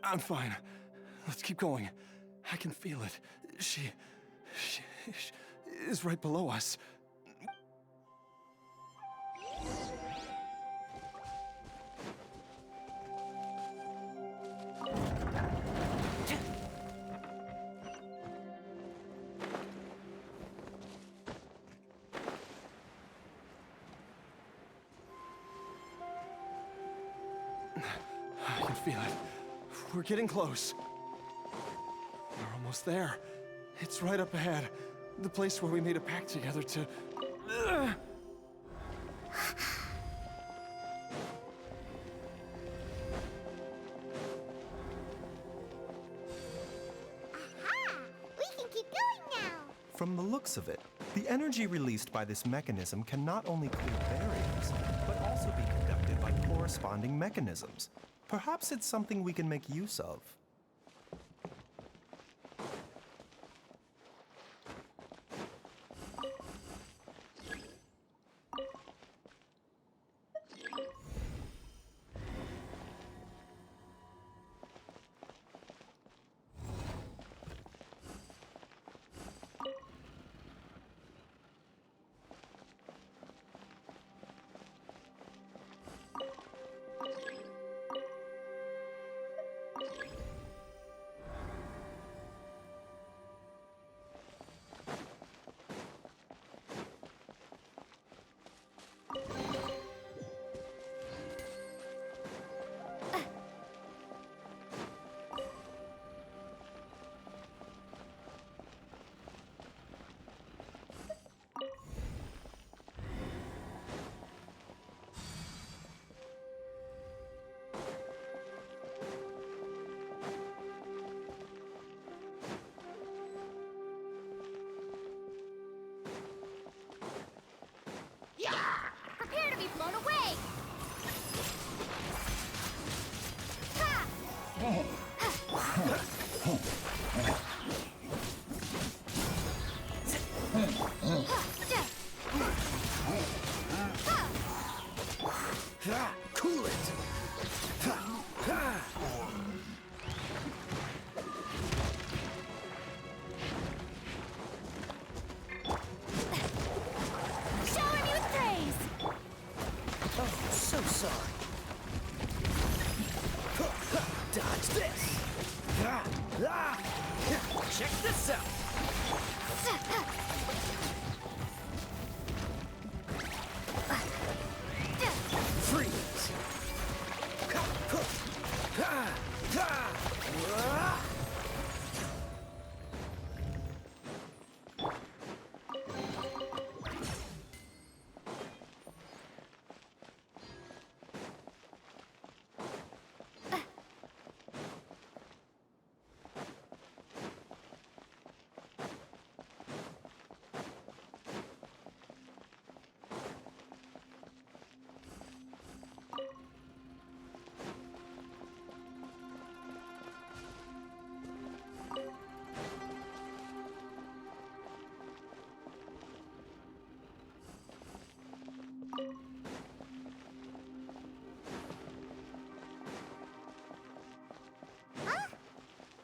I'm fine. Let's keep going. I can feel it. She is right below us. I can feel it. We're getting close. We're almost there. It's right up ahead. The place where we made a pact together to... Aha! We can keep going now! From the looks of it, the energy released by this mechanism can not only clear barriers, but also be conducted by corresponding mechanisms. Perhaps it's something we can make use of. Prepare to be blown away! Cool it! Shower me with praise! Oh, so sorry. Dodge this. Check this out. Freeze. Huh?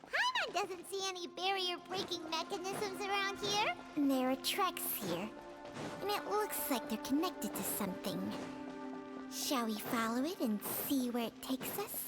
Paimon doesn't see any barrier-breaking mechanisms around here. There are tracks here, and it looks like they're connected to something. Shall we follow it and see where it takes us?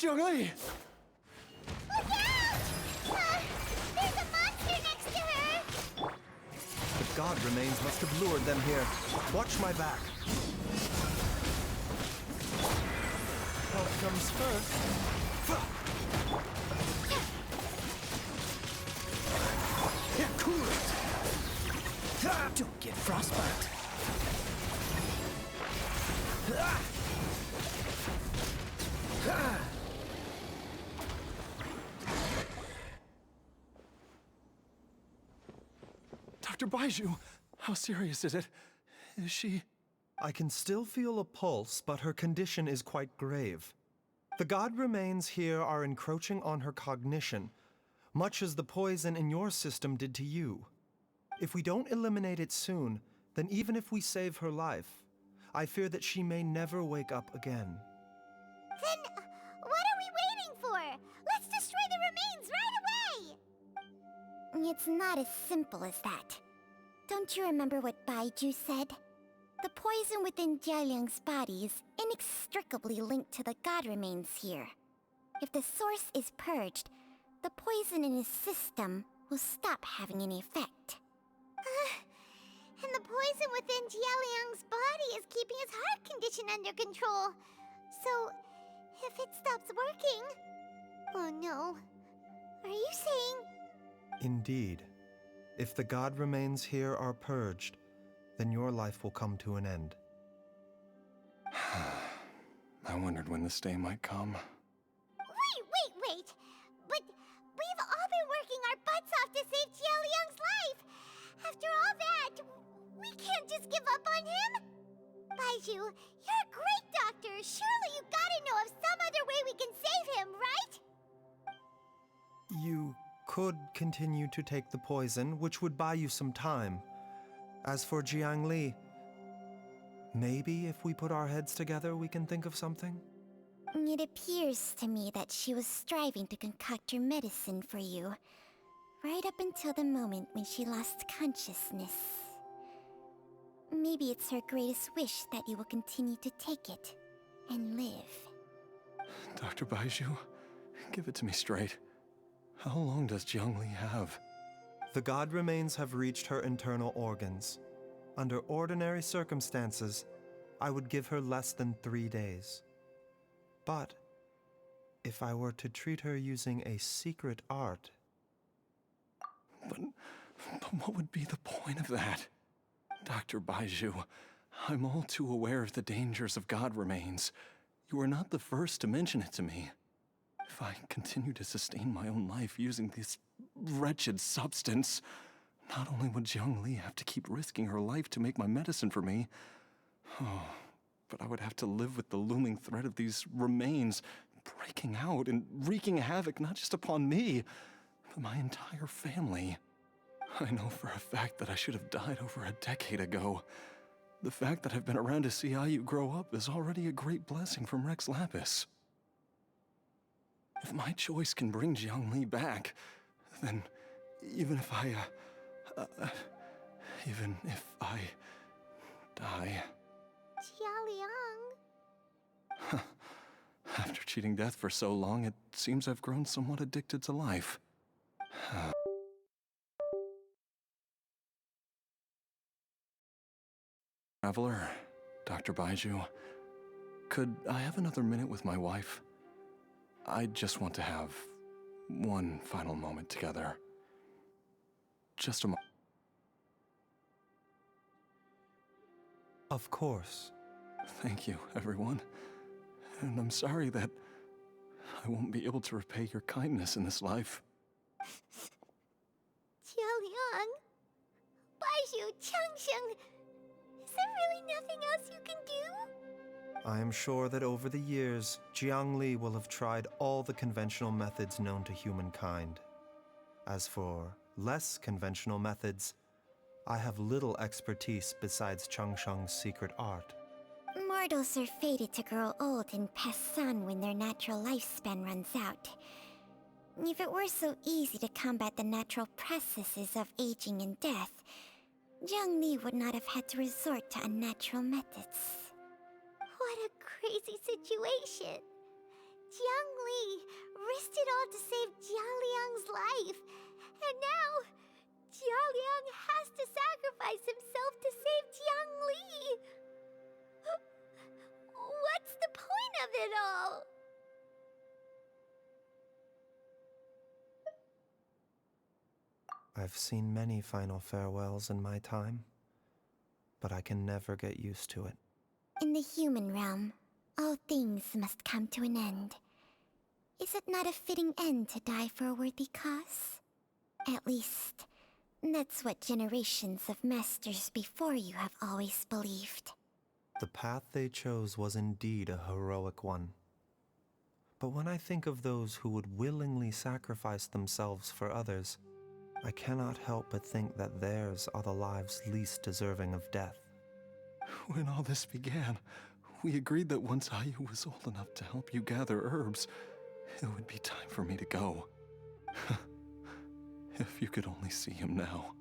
Jiangli! Look out! There's a monster next to her! The god remains must have lured them here. Watch my back. Health comes first. Here, cool it! Don't get frostbite. Dr. Baizhu, how serious is it? Is she... I can still feel a pulse, but her condition is quite grave. The god remains here are encroaching on her cognition, much as the poison in your system did to you. If we don't eliminate it soon, then even if we save her life, I fear that she may never wake up again. Then what are we waiting for? Let's destroy the remains right away! It's not as simple as that. Don't you remember what Baizhu said? The poison within Jialiang's body is inextricably linked to the god remains here. If the source is purged, the poison in his system will stop having any effect. And the poison within Jialiang's body is keeping his heart condition under control. So, if it stops working... Oh no. Are you saying... Indeed. If the god remains here are purged, then your life will come to an end. I wondered when this day might come. Wait! But we've all been working our butts off to save Jialiang's life! After all that, we can't just give up on him! Baizhu, you're a great doctor! Surely you gotta know of some other way we can save him, right? You could continue to take the poison, which would buy you some time. As for Jiangli, maybe if we put our heads together, we can think of something? It appears to me that she was striving to concoct your medicine for you, right up until the moment when she lost consciousness. Maybe it's her greatest wish that you will continue to take it and live. Dr. Baizhu, give it to me straight. How long does Jiangli have? The god remains have reached her internal organs. Under ordinary circumstances, I would give her less than 3 days. But if I were to treat her using a secret art... But what would be the point of that? Dr. Baizhu, I'm all too aware of the dangers of god remains. You are not the first to mention it to me. If I continue to sustain my own life using this wretched substance, not only would Jiangli have to keep risking her life to make my medicine for me, but I would have to live with the looming threat of these remains breaking out and wreaking havoc not just upon me, but my entire family. I know for a fact that I should have died over a decade ago. The fact that I've been around to see how you grow up is already a great blessing from Rex Lapis. If my choice can bring Jiangli back, then even if I die... Jialiang... After cheating death for so long, it seems I've grown somewhat addicted to life. Traveler, Dr. Baizhu, could I have another minute with my wife? I just want to have one final moment together. Just a moment. Of course. Thank you, everyone. And I'm sorry that I won't be able to repay your kindness in this life. Jialiang... Baizhu, Changsheng... Is there really nothing else you can do? I am sure that over the years, Jiangli will have tried all the conventional methods known to humankind. As for less conventional methods, I have little expertise besides Changsheng's secret art. More Mortals are fated to grow old and pass on when their natural lifespan runs out. If it were so easy to combat the natural processes of aging and death, Zhongli would not have had to resort to unnatural methods. What a crazy situation! Jiang Li risked it all to save Jialiang's life, and now Jialiang has to sacrifice himself to save Jiang Li! What's the point of it all? I've seen many final farewells in my time, but I can never get used to it. In the human realm, all things must come to an end. Is it not a fitting end to die for a worthy cause? At least, that's what generations of masters before you have always believed. The path they chose was indeed a heroic one. But when I think of those who would willingly sacrifice themselves for others, I cannot help but think that theirs are the lives least deserving of death. When all this began, we agreed that once Ayu was old enough to help you gather herbs, it would be time for me to go. If you could only see him now.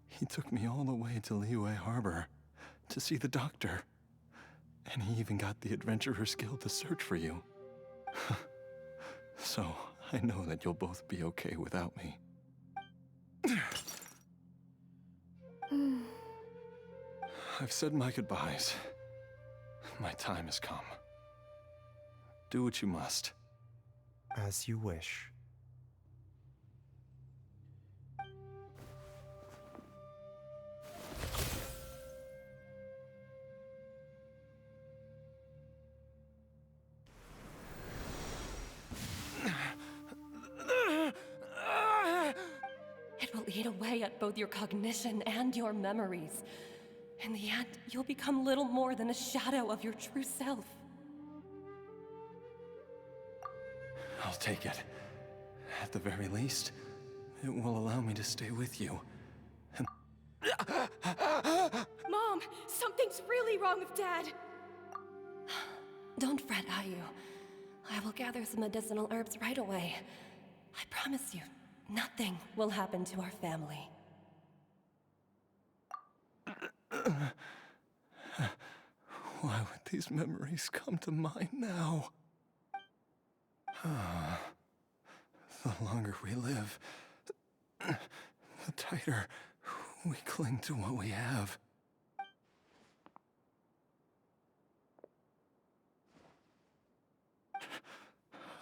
He took me all the way to Liyue Harbor to see the doctor. And he even got the Adventurers Guild to search for you. So, I know that you'll both be okay without me. I've said my goodbyes. My time has come. Do what you must. As you wish. It will eat away at both your cognition and your memories. In the end, you'll become little more than a shadow of your true self. I'll take it. At the very least, it will allow me to stay with you. And Mom, something's really wrong with Dad. Don't fret, Ayu. I will gather some medicinal herbs right away. I promise you, nothing will happen to our family. Why would these memories come to mind now? The longer we live, the tighter we cling to what we have.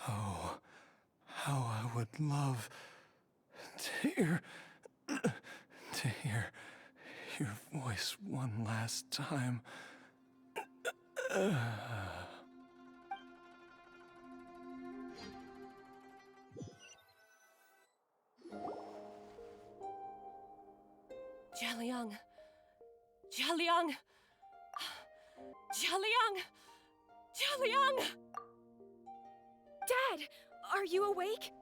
Oh, how I would love to hear your voice one last time. Jialiang! Jialiang! Jialiang! Jialiang! Dad, are you awake?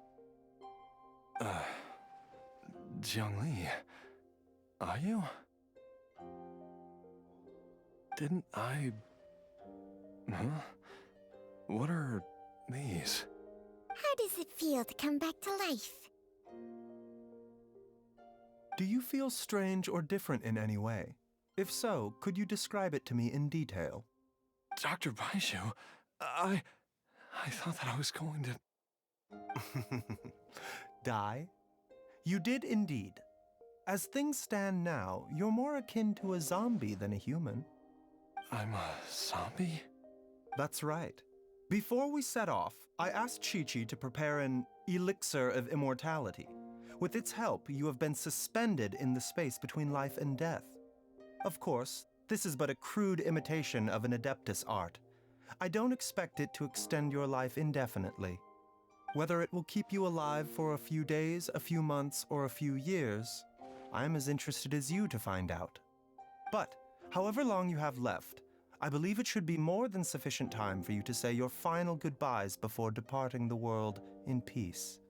Jiangli, are you? Didn't I... Huh? What are these? How does it feel to come back to life? Do you feel strange or different in any way? If so, could you describe it to me in detail? Dr. Baizhu, I thought that I was going to... Die? You did indeed. As things stand now, you're more akin to a zombie than a human. I'm a zombie? That's right. Before we set off, I asked Chi-Chi to prepare an elixir of immortality. With its help, you have been suspended in the space between life and death. Of course, this is but a crude imitation of an Adeptus art. I don't expect it to extend your life indefinitely. Whether it will keep you alive for a few days, a few months, or a few years, I'm as interested as you to find out. But, however long you have left, I believe it should be more than sufficient time for you to say your final goodbyes before departing the world in peace.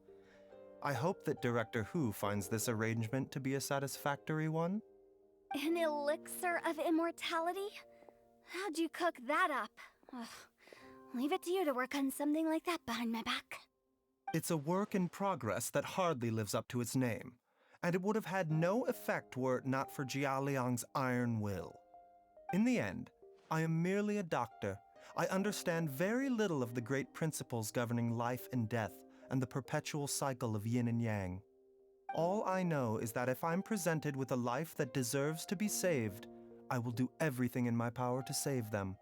I hope that Director Hu finds this arrangement to be a satisfactory one. An elixir of immortality? How'd you cook that up? Ugh. Leave it to you to work on something like that behind my back. It's a work in progress that hardly lives up to its name, and it would have had no effect were it not for Jialiang's iron will. In the end, I am merely a doctor. I understand very little of the great principles governing life and death and the perpetual cycle of yin and yang. All I know is that if I'm presented with a life that deserves to be saved, I will do everything in my power to save them.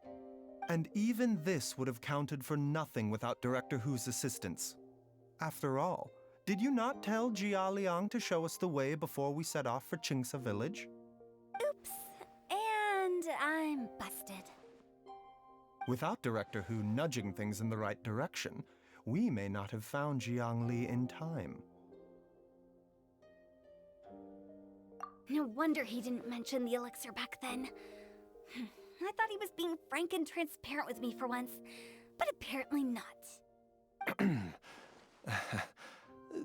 And even this would have counted for nothing without Director Hu's assistance. After all, did you not tell Jia Liang to show us the way before we set off for Qingsa village? Oops. And I'm busted. Without Director Hu nudging things in the right direction, we may not have found Jiangli in time. No wonder he didn't mention the elixir back then. I thought he was being frank and transparent with me for once, but apparently not.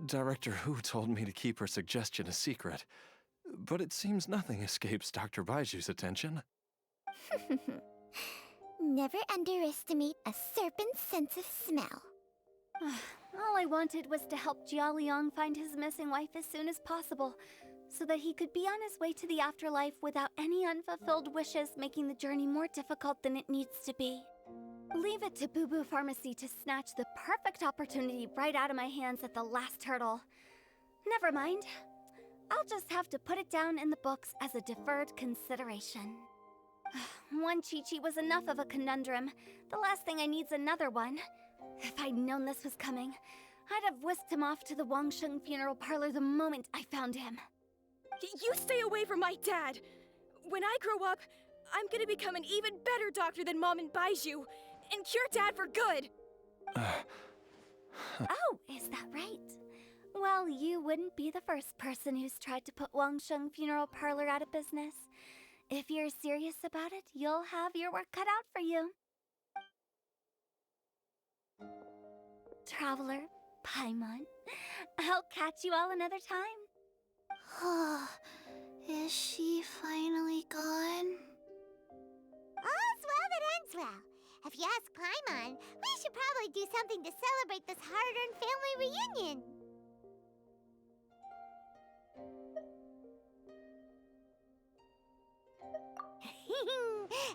Director Hu told me to keep her suggestion a secret, but it seems nothing escapes Dr. Baizhu's attention. Never underestimate a serpent's sense of smell. All I wanted was to help Jia Liang find his missing wife as soon as possible, so that he could be on his way to the afterlife without any unfulfilled wishes making the journey more difficult than it needs to be. Leave it to Boo Boo Pharmacy to snatch the perfect opportunity right out of my hands at the last hurdle. Never mind. I'll just have to put it down in the books as a deferred consideration. One Chi-Chi was enough of a conundrum. The last thing I need's another one. If I'd known this was coming, I'd have whisked him off to the Wangsheng funeral parlor the moment I found him. You stay away from my dad! When I grow up, I'm gonna become an even better doctor than Mom and Baizhu, and cure Dad for good! Oh, is that right? Well, you wouldn't be the first person who's tried to put Wangsheng funeral parlor out of business. If you're serious about it, you'll have your work cut out for you. Traveler, Paimon, I'll catch you all another time. Is she finally gone? All's well that ends well. If you ask Paimon, we should probably do something to celebrate this hard-earned family reunion.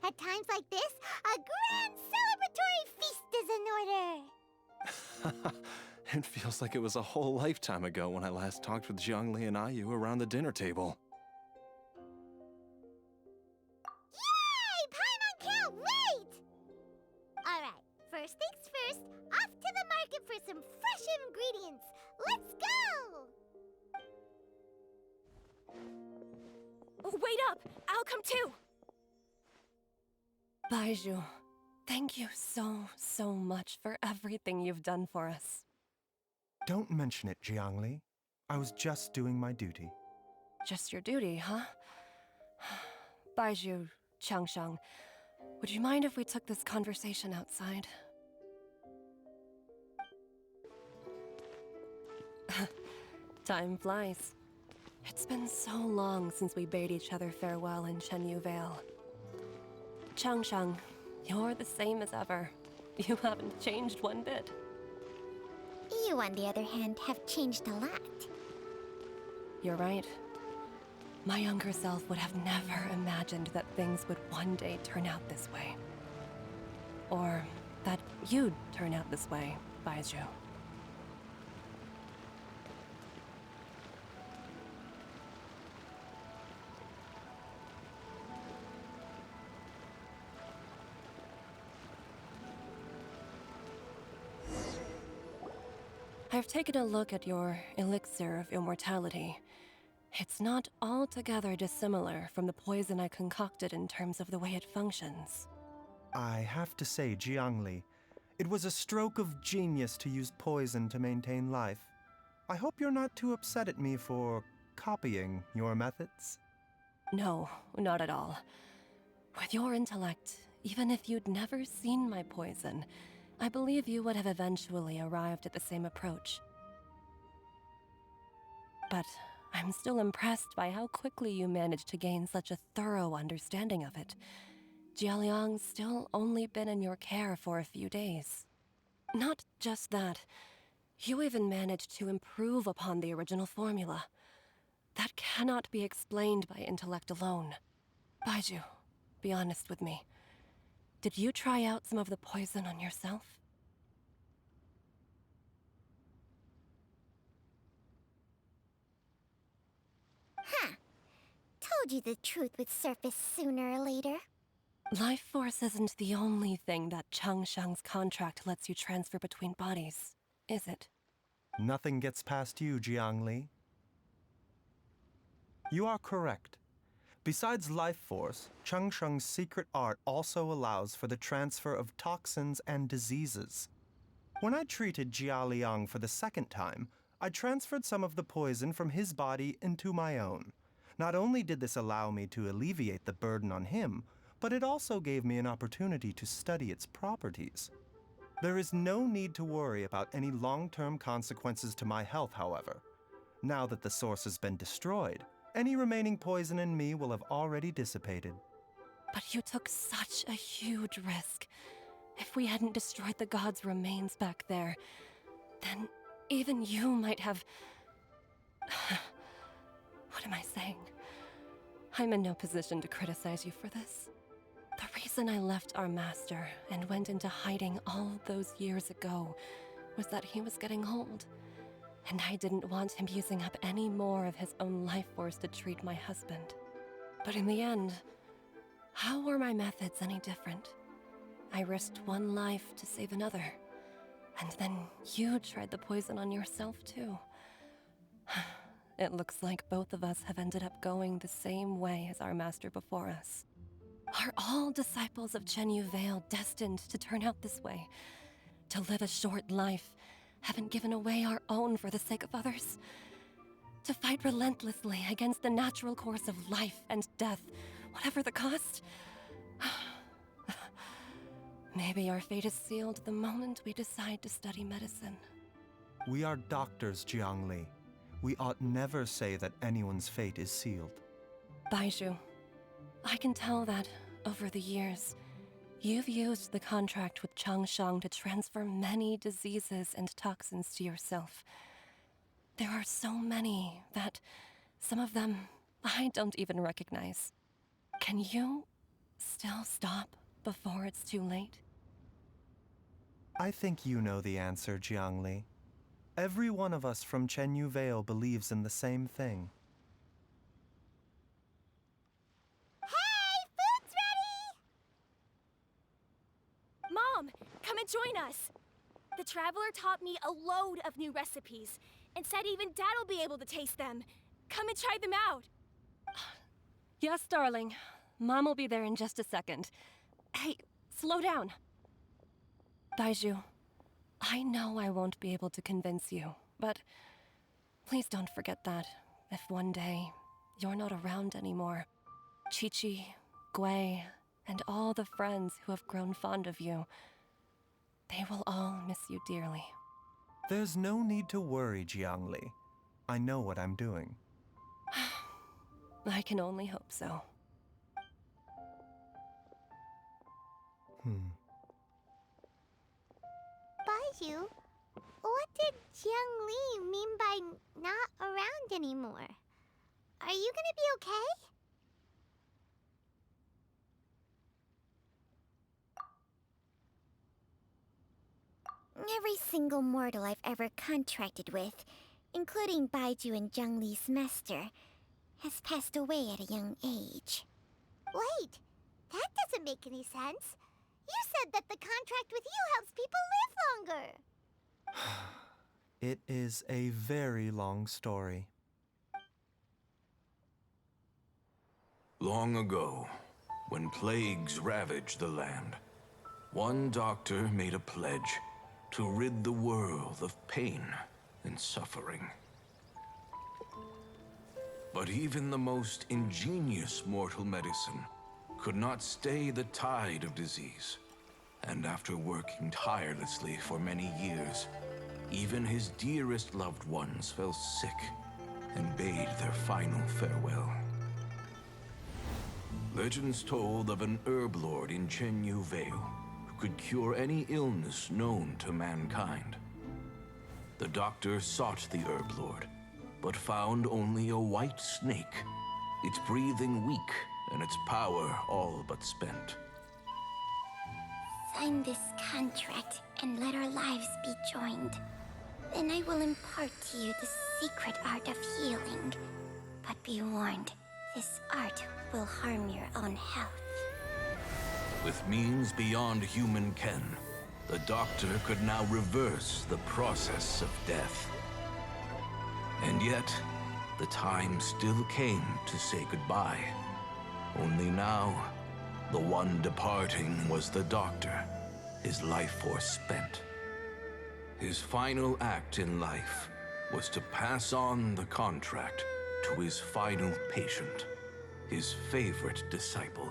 At times like this, a grand celebratory feast is in order. It feels like it was a whole lifetime ago when I last talked with Zhongli and Ayu around the dinner table. Yay! Paimon can't wait! Alright, first things first, off to the market for some fresh ingredients. Let's go! Wait up! I'll come too! Baizhu, thank you so much for everything you've done for us. Don't mention it, Jiangli. I was just doing my duty. Just your duty, huh? Baizhu, Changsheng, would you mind if we took this conversation outside? Time flies. It's been so long since we bade each other farewell in Chenyu Vale. Changsheng, you're the same as ever. You haven't changed one bit. You, on the other hand, have changed a lot. You're right. My younger self would have never imagined that things would one day turn out this way. Or that you'd turn out this way, Baizhu. I've taken a look at your elixir of immortality. It's not altogether dissimilar from the poison I concocted in terms of the way it functions. I have to say, Jiangli, it was a stroke of genius to use poison to maintain life. I hope you're not too upset at me for copying your methods. No, not at all. With your intellect, even if you'd never seen my poison, I believe you would have eventually arrived at the same approach. But I'm still impressed by how quickly you managed to gain such a thorough understanding of it. Jialiang's still only been in your care for a few days. Not just that, you even managed to improve upon the original formula. That cannot be explained by intellect alone. Baizhu, be honest with me. Did you try out some of the poison on yourself? Huh. Told you the truth would surface sooner or later. Life force isn't the only thing that Changshang's contract lets you transfer between bodies, is it? Nothing gets past you, Jiangli. You are correct. Besides life force, Changsheng's secret art also allows for the transfer of toxins and diseases. When I treated Jia Liang for the second time, I transferred some of the poison from his body into my own. Not only did this allow me to alleviate the burden on him, but it also gave me an opportunity to study its properties. There is no need to worry about any long-term consequences to my health, however. Now that the source has been destroyed, any remaining poison in me will have already dissipated. But you took such a huge risk. If we hadn't destroyed the god's remains back there, then even you might have... What am I saying? I'm in no position to criticize you for this. The reason I left our master and went into hiding all those years ago was that he was getting old, and I didn't want him using up any more of his own life force to treat my husband. But in the end, how were my methods any different? I risked one life to save another, and then you tried the poison on yourself too. It looks like both of us have ended up going the same way as our master before us. Are all disciples of Chenyu Vale destined to turn out this way? To live a short life, haven't given away our own for the sake of others? To fight relentlessly against the natural course of life and death, whatever the cost? Maybe our fate is sealed the moment we decide to study medicine. We are doctors, Jiangli. We ought never say that anyone's fate is sealed. Baizhu, I can tell that, over the years, you've used the contract with Changshang to transfer many diseases and toxins to yourself. There are so many that, some of them, I don't even recognize. Can you still stop before it's too late? I think you know the answer, Jiangli. Every one of us from Chenyu Vale believes in the same thing. Hey, food's ready! Mom, come and join us. The Traveler taught me a load of new recipes and said even Dad'll be able to taste them. Come and try them out. Yes, darling. Mom will be there in just a second. Hey, slow down. Baizhu, I know I won't be able to convince you, but please don't forget that if one day you're not around anymore, Qiqi, Gui, and all the friends who have grown fond of you, they will all miss you dearly. There's no need to worry, Jiangli. I know what I'm doing. I can only hope so. Baizhu, what did Jiang Li mean by not around anymore? Are you gonna be okay? Every single mortal I've ever contracted with, including Baizhu and Zhang Li's master, has passed away at a young age. Wait, that doesn't make any sense. You said that the contract with you helps people live longer. It is a very long story. Long ago, when plagues ravaged the land, one doctor made a pledge to rid the world of pain and suffering. But even the most ingenious mortal medicine could not stay the tide of disease. And after working tirelessly for many years, even his dearest loved ones fell sick and bade their final farewell. Legends told of an herb lord in Chenyu Vale who could cure any illness known to mankind. The doctor sought the herb lord, but found only a white snake, its breathing weak and its power all but spent. Sign this contract and let our lives be joined. Then I will impart to you the secret art of healing. But be warned, this art will harm your own health. With means beyond human ken, the doctor could now reverse the process of death. And yet, the time still came to say goodbye. Only now, the one departing was the doctor, his life force spent. His final act in life was to pass on the contract to his final patient, his favorite disciple.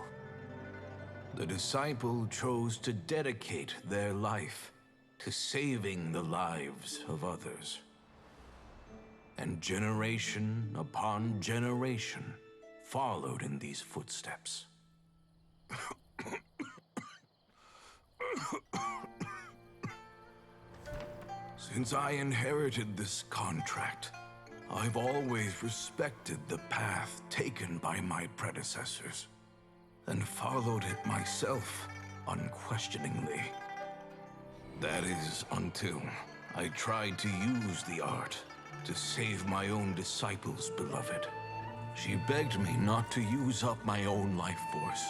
The disciple chose to dedicate their life to saving the lives of others. And generation upon generation followed in these footsteps. Since I inherited this contract, I've always respected the path taken by my predecessors, and followed it myself unquestioningly. That is, until I tried to use the art to save my own disciple's beloved. She begged me not to use up my own life force.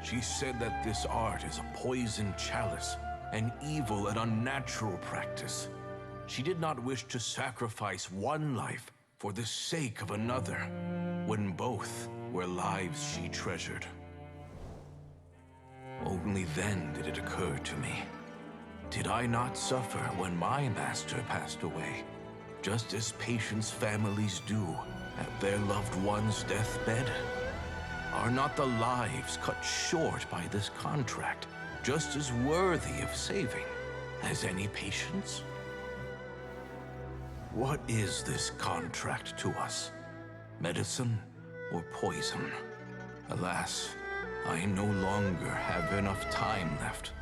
She said that this art is a poisoned chalice, an evil and unnatural practice. She did not wish to sacrifice one life for the sake of another, when both were lives she treasured. Only then did it occur to me. Did I not suffer when my master passed away, just as patients' families do at their loved one's deathbed? Are not the lives cut short by this contract just as worthy of saving as any patients? What is this contract to us? Medicine or poison? Alas, I no longer have enough time left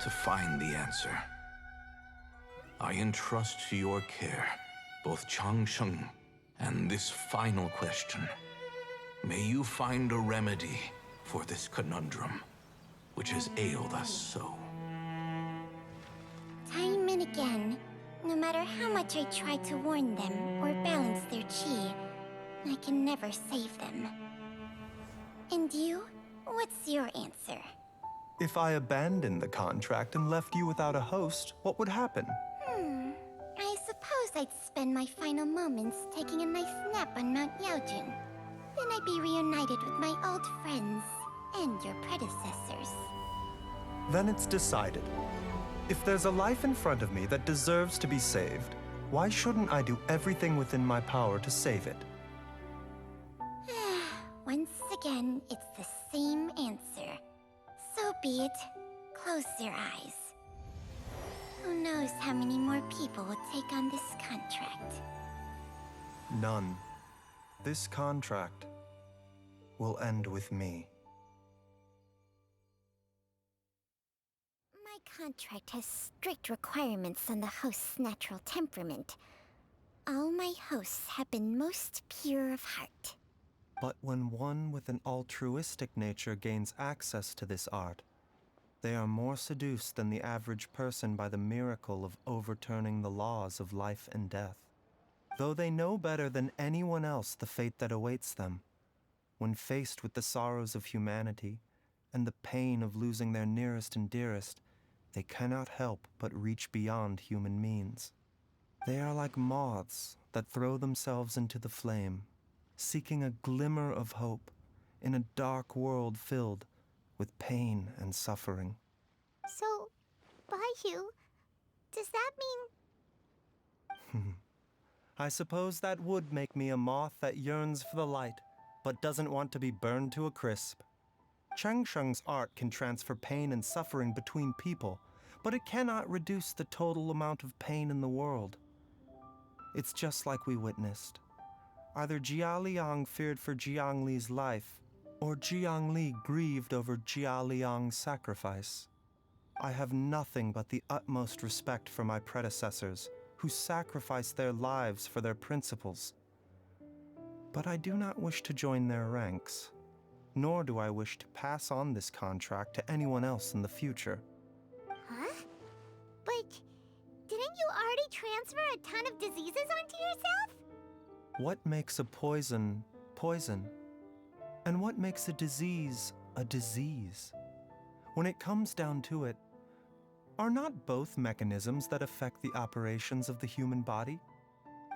to find the answer. I entrust to your care both Changsheng and this final question. May you find a remedy for this conundrum, which has ailed us so. Time and again, no matter how much I try to warn them or balance their chi, I can never save them. And you? What's your answer? If I abandoned the contract and left you without a host, what would happen? I suppose I'd spend my final moments taking a nice nap on Mount Yaojin. Then I'd be reunited with my old friends and your predecessors. Then it's decided. If there's a life in front of me that deserves to be saved, why shouldn't I do everything within my power to save it? Once again, it's the same answer. So be it. Close your eyes. Who knows how many more people will take on this contract? None. This contract will end with me. My contract has strict requirements on the host's natural temperament. All my hosts have been most pure of heart. But when one with an altruistic nature gains access to this art, they are more seduced than the average person by the miracle of overturning the laws of life and death. Though they know better than anyone else the fate that awaits them, when faced with the sorrows of humanity and the pain of losing their nearest and dearest, they cannot help but reach beyond human means. They are like moths that throw themselves into the flame, seeking a glimmer of hope in a dark world filled with pain and suffering. So, Baizhu, does that mean... I suppose that would make me a moth that yearns for the light, but doesn't want to be burned to a crisp. Changsheng's art can transfer pain and suffering between people, but it cannot reduce the total amount of pain in the world. It's just like we witnessed. Either Jia Liang feared for Jiang Li's life, or Jiangli grieved over Jia Liang's sacrifice. I have nothing but the utmost respect for my predecessors, who sacrificed their lives for their principles. But I do not wish to join their ranks, nor do I wish to pass on this contract to anyone else in the future. Huh? But didn't you already transfer a ton of diseases onto yourself? What makes a poison poison? And what makes a disease a disease? When it comes down to it, are not both mechanisms that affect the operations of the human body?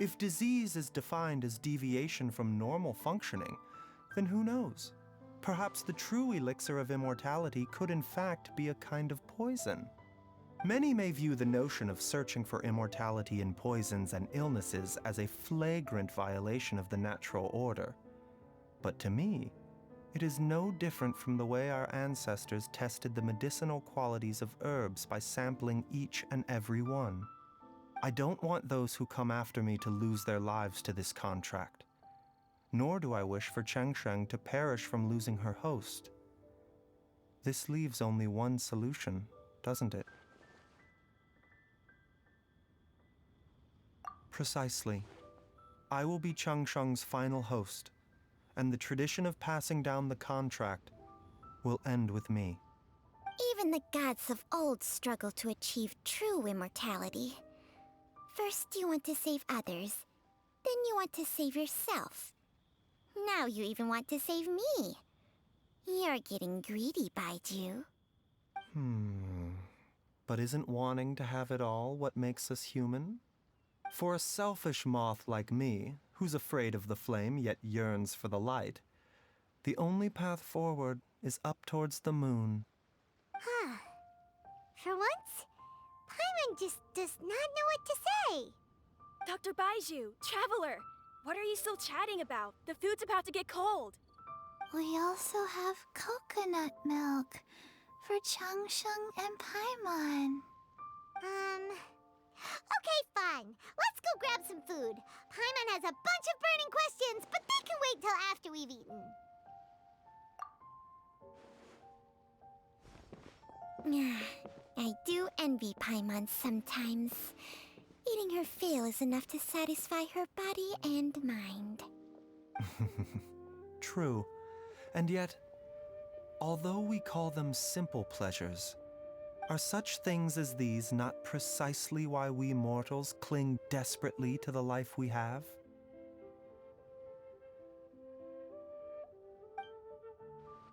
If disease is defined as deviation from normal functioning, then who knows? Perhaps the true elixir of immortality could in fact be a kind of poison. Many may view the notion of searching for immortality in poisons and illnesses as a flagrant violation of the natural order. But to me, it is no different from the way our ancestors tested the medicinal qualities of herbs by sampling each and every one. I don't want those who come after me to lose their lives to this contract. Nor do I wish for Chengsheng to perish from losing her host. This leaves only one solution, doesn't it? Precisely. I will be Chengsheng's final host, and the tradition of passing down the contract will end with me. Even the gods of old struggle to achieve true immortality. First you want to save others, then you want to save yourself. Now you even want to save me. You're getting greedy, Baizhu. But isn't wanting to have it all what makes us human? For a selfish moth like me, who's afraid of the flame yet yearns for the light, the only path forward is up towards the moon. Huh. For once, Paimon just does not know what to say. Dr. Baizhu, Traveler, what are you still chatting about? The food's about to get cold. We also have coconut milk for Changsheng and Paimon. Okay, fine. Let's go grab some food. Paimon has a bunch of burning questions, but they can wait till after we've eaten. I do envy Paimon sometimes. Eating her fill is enough to satisfy her body and mind. True. And yet, although we call them simple pleasures, are such things as these not precisely why we mortals cling desperately to the life we have?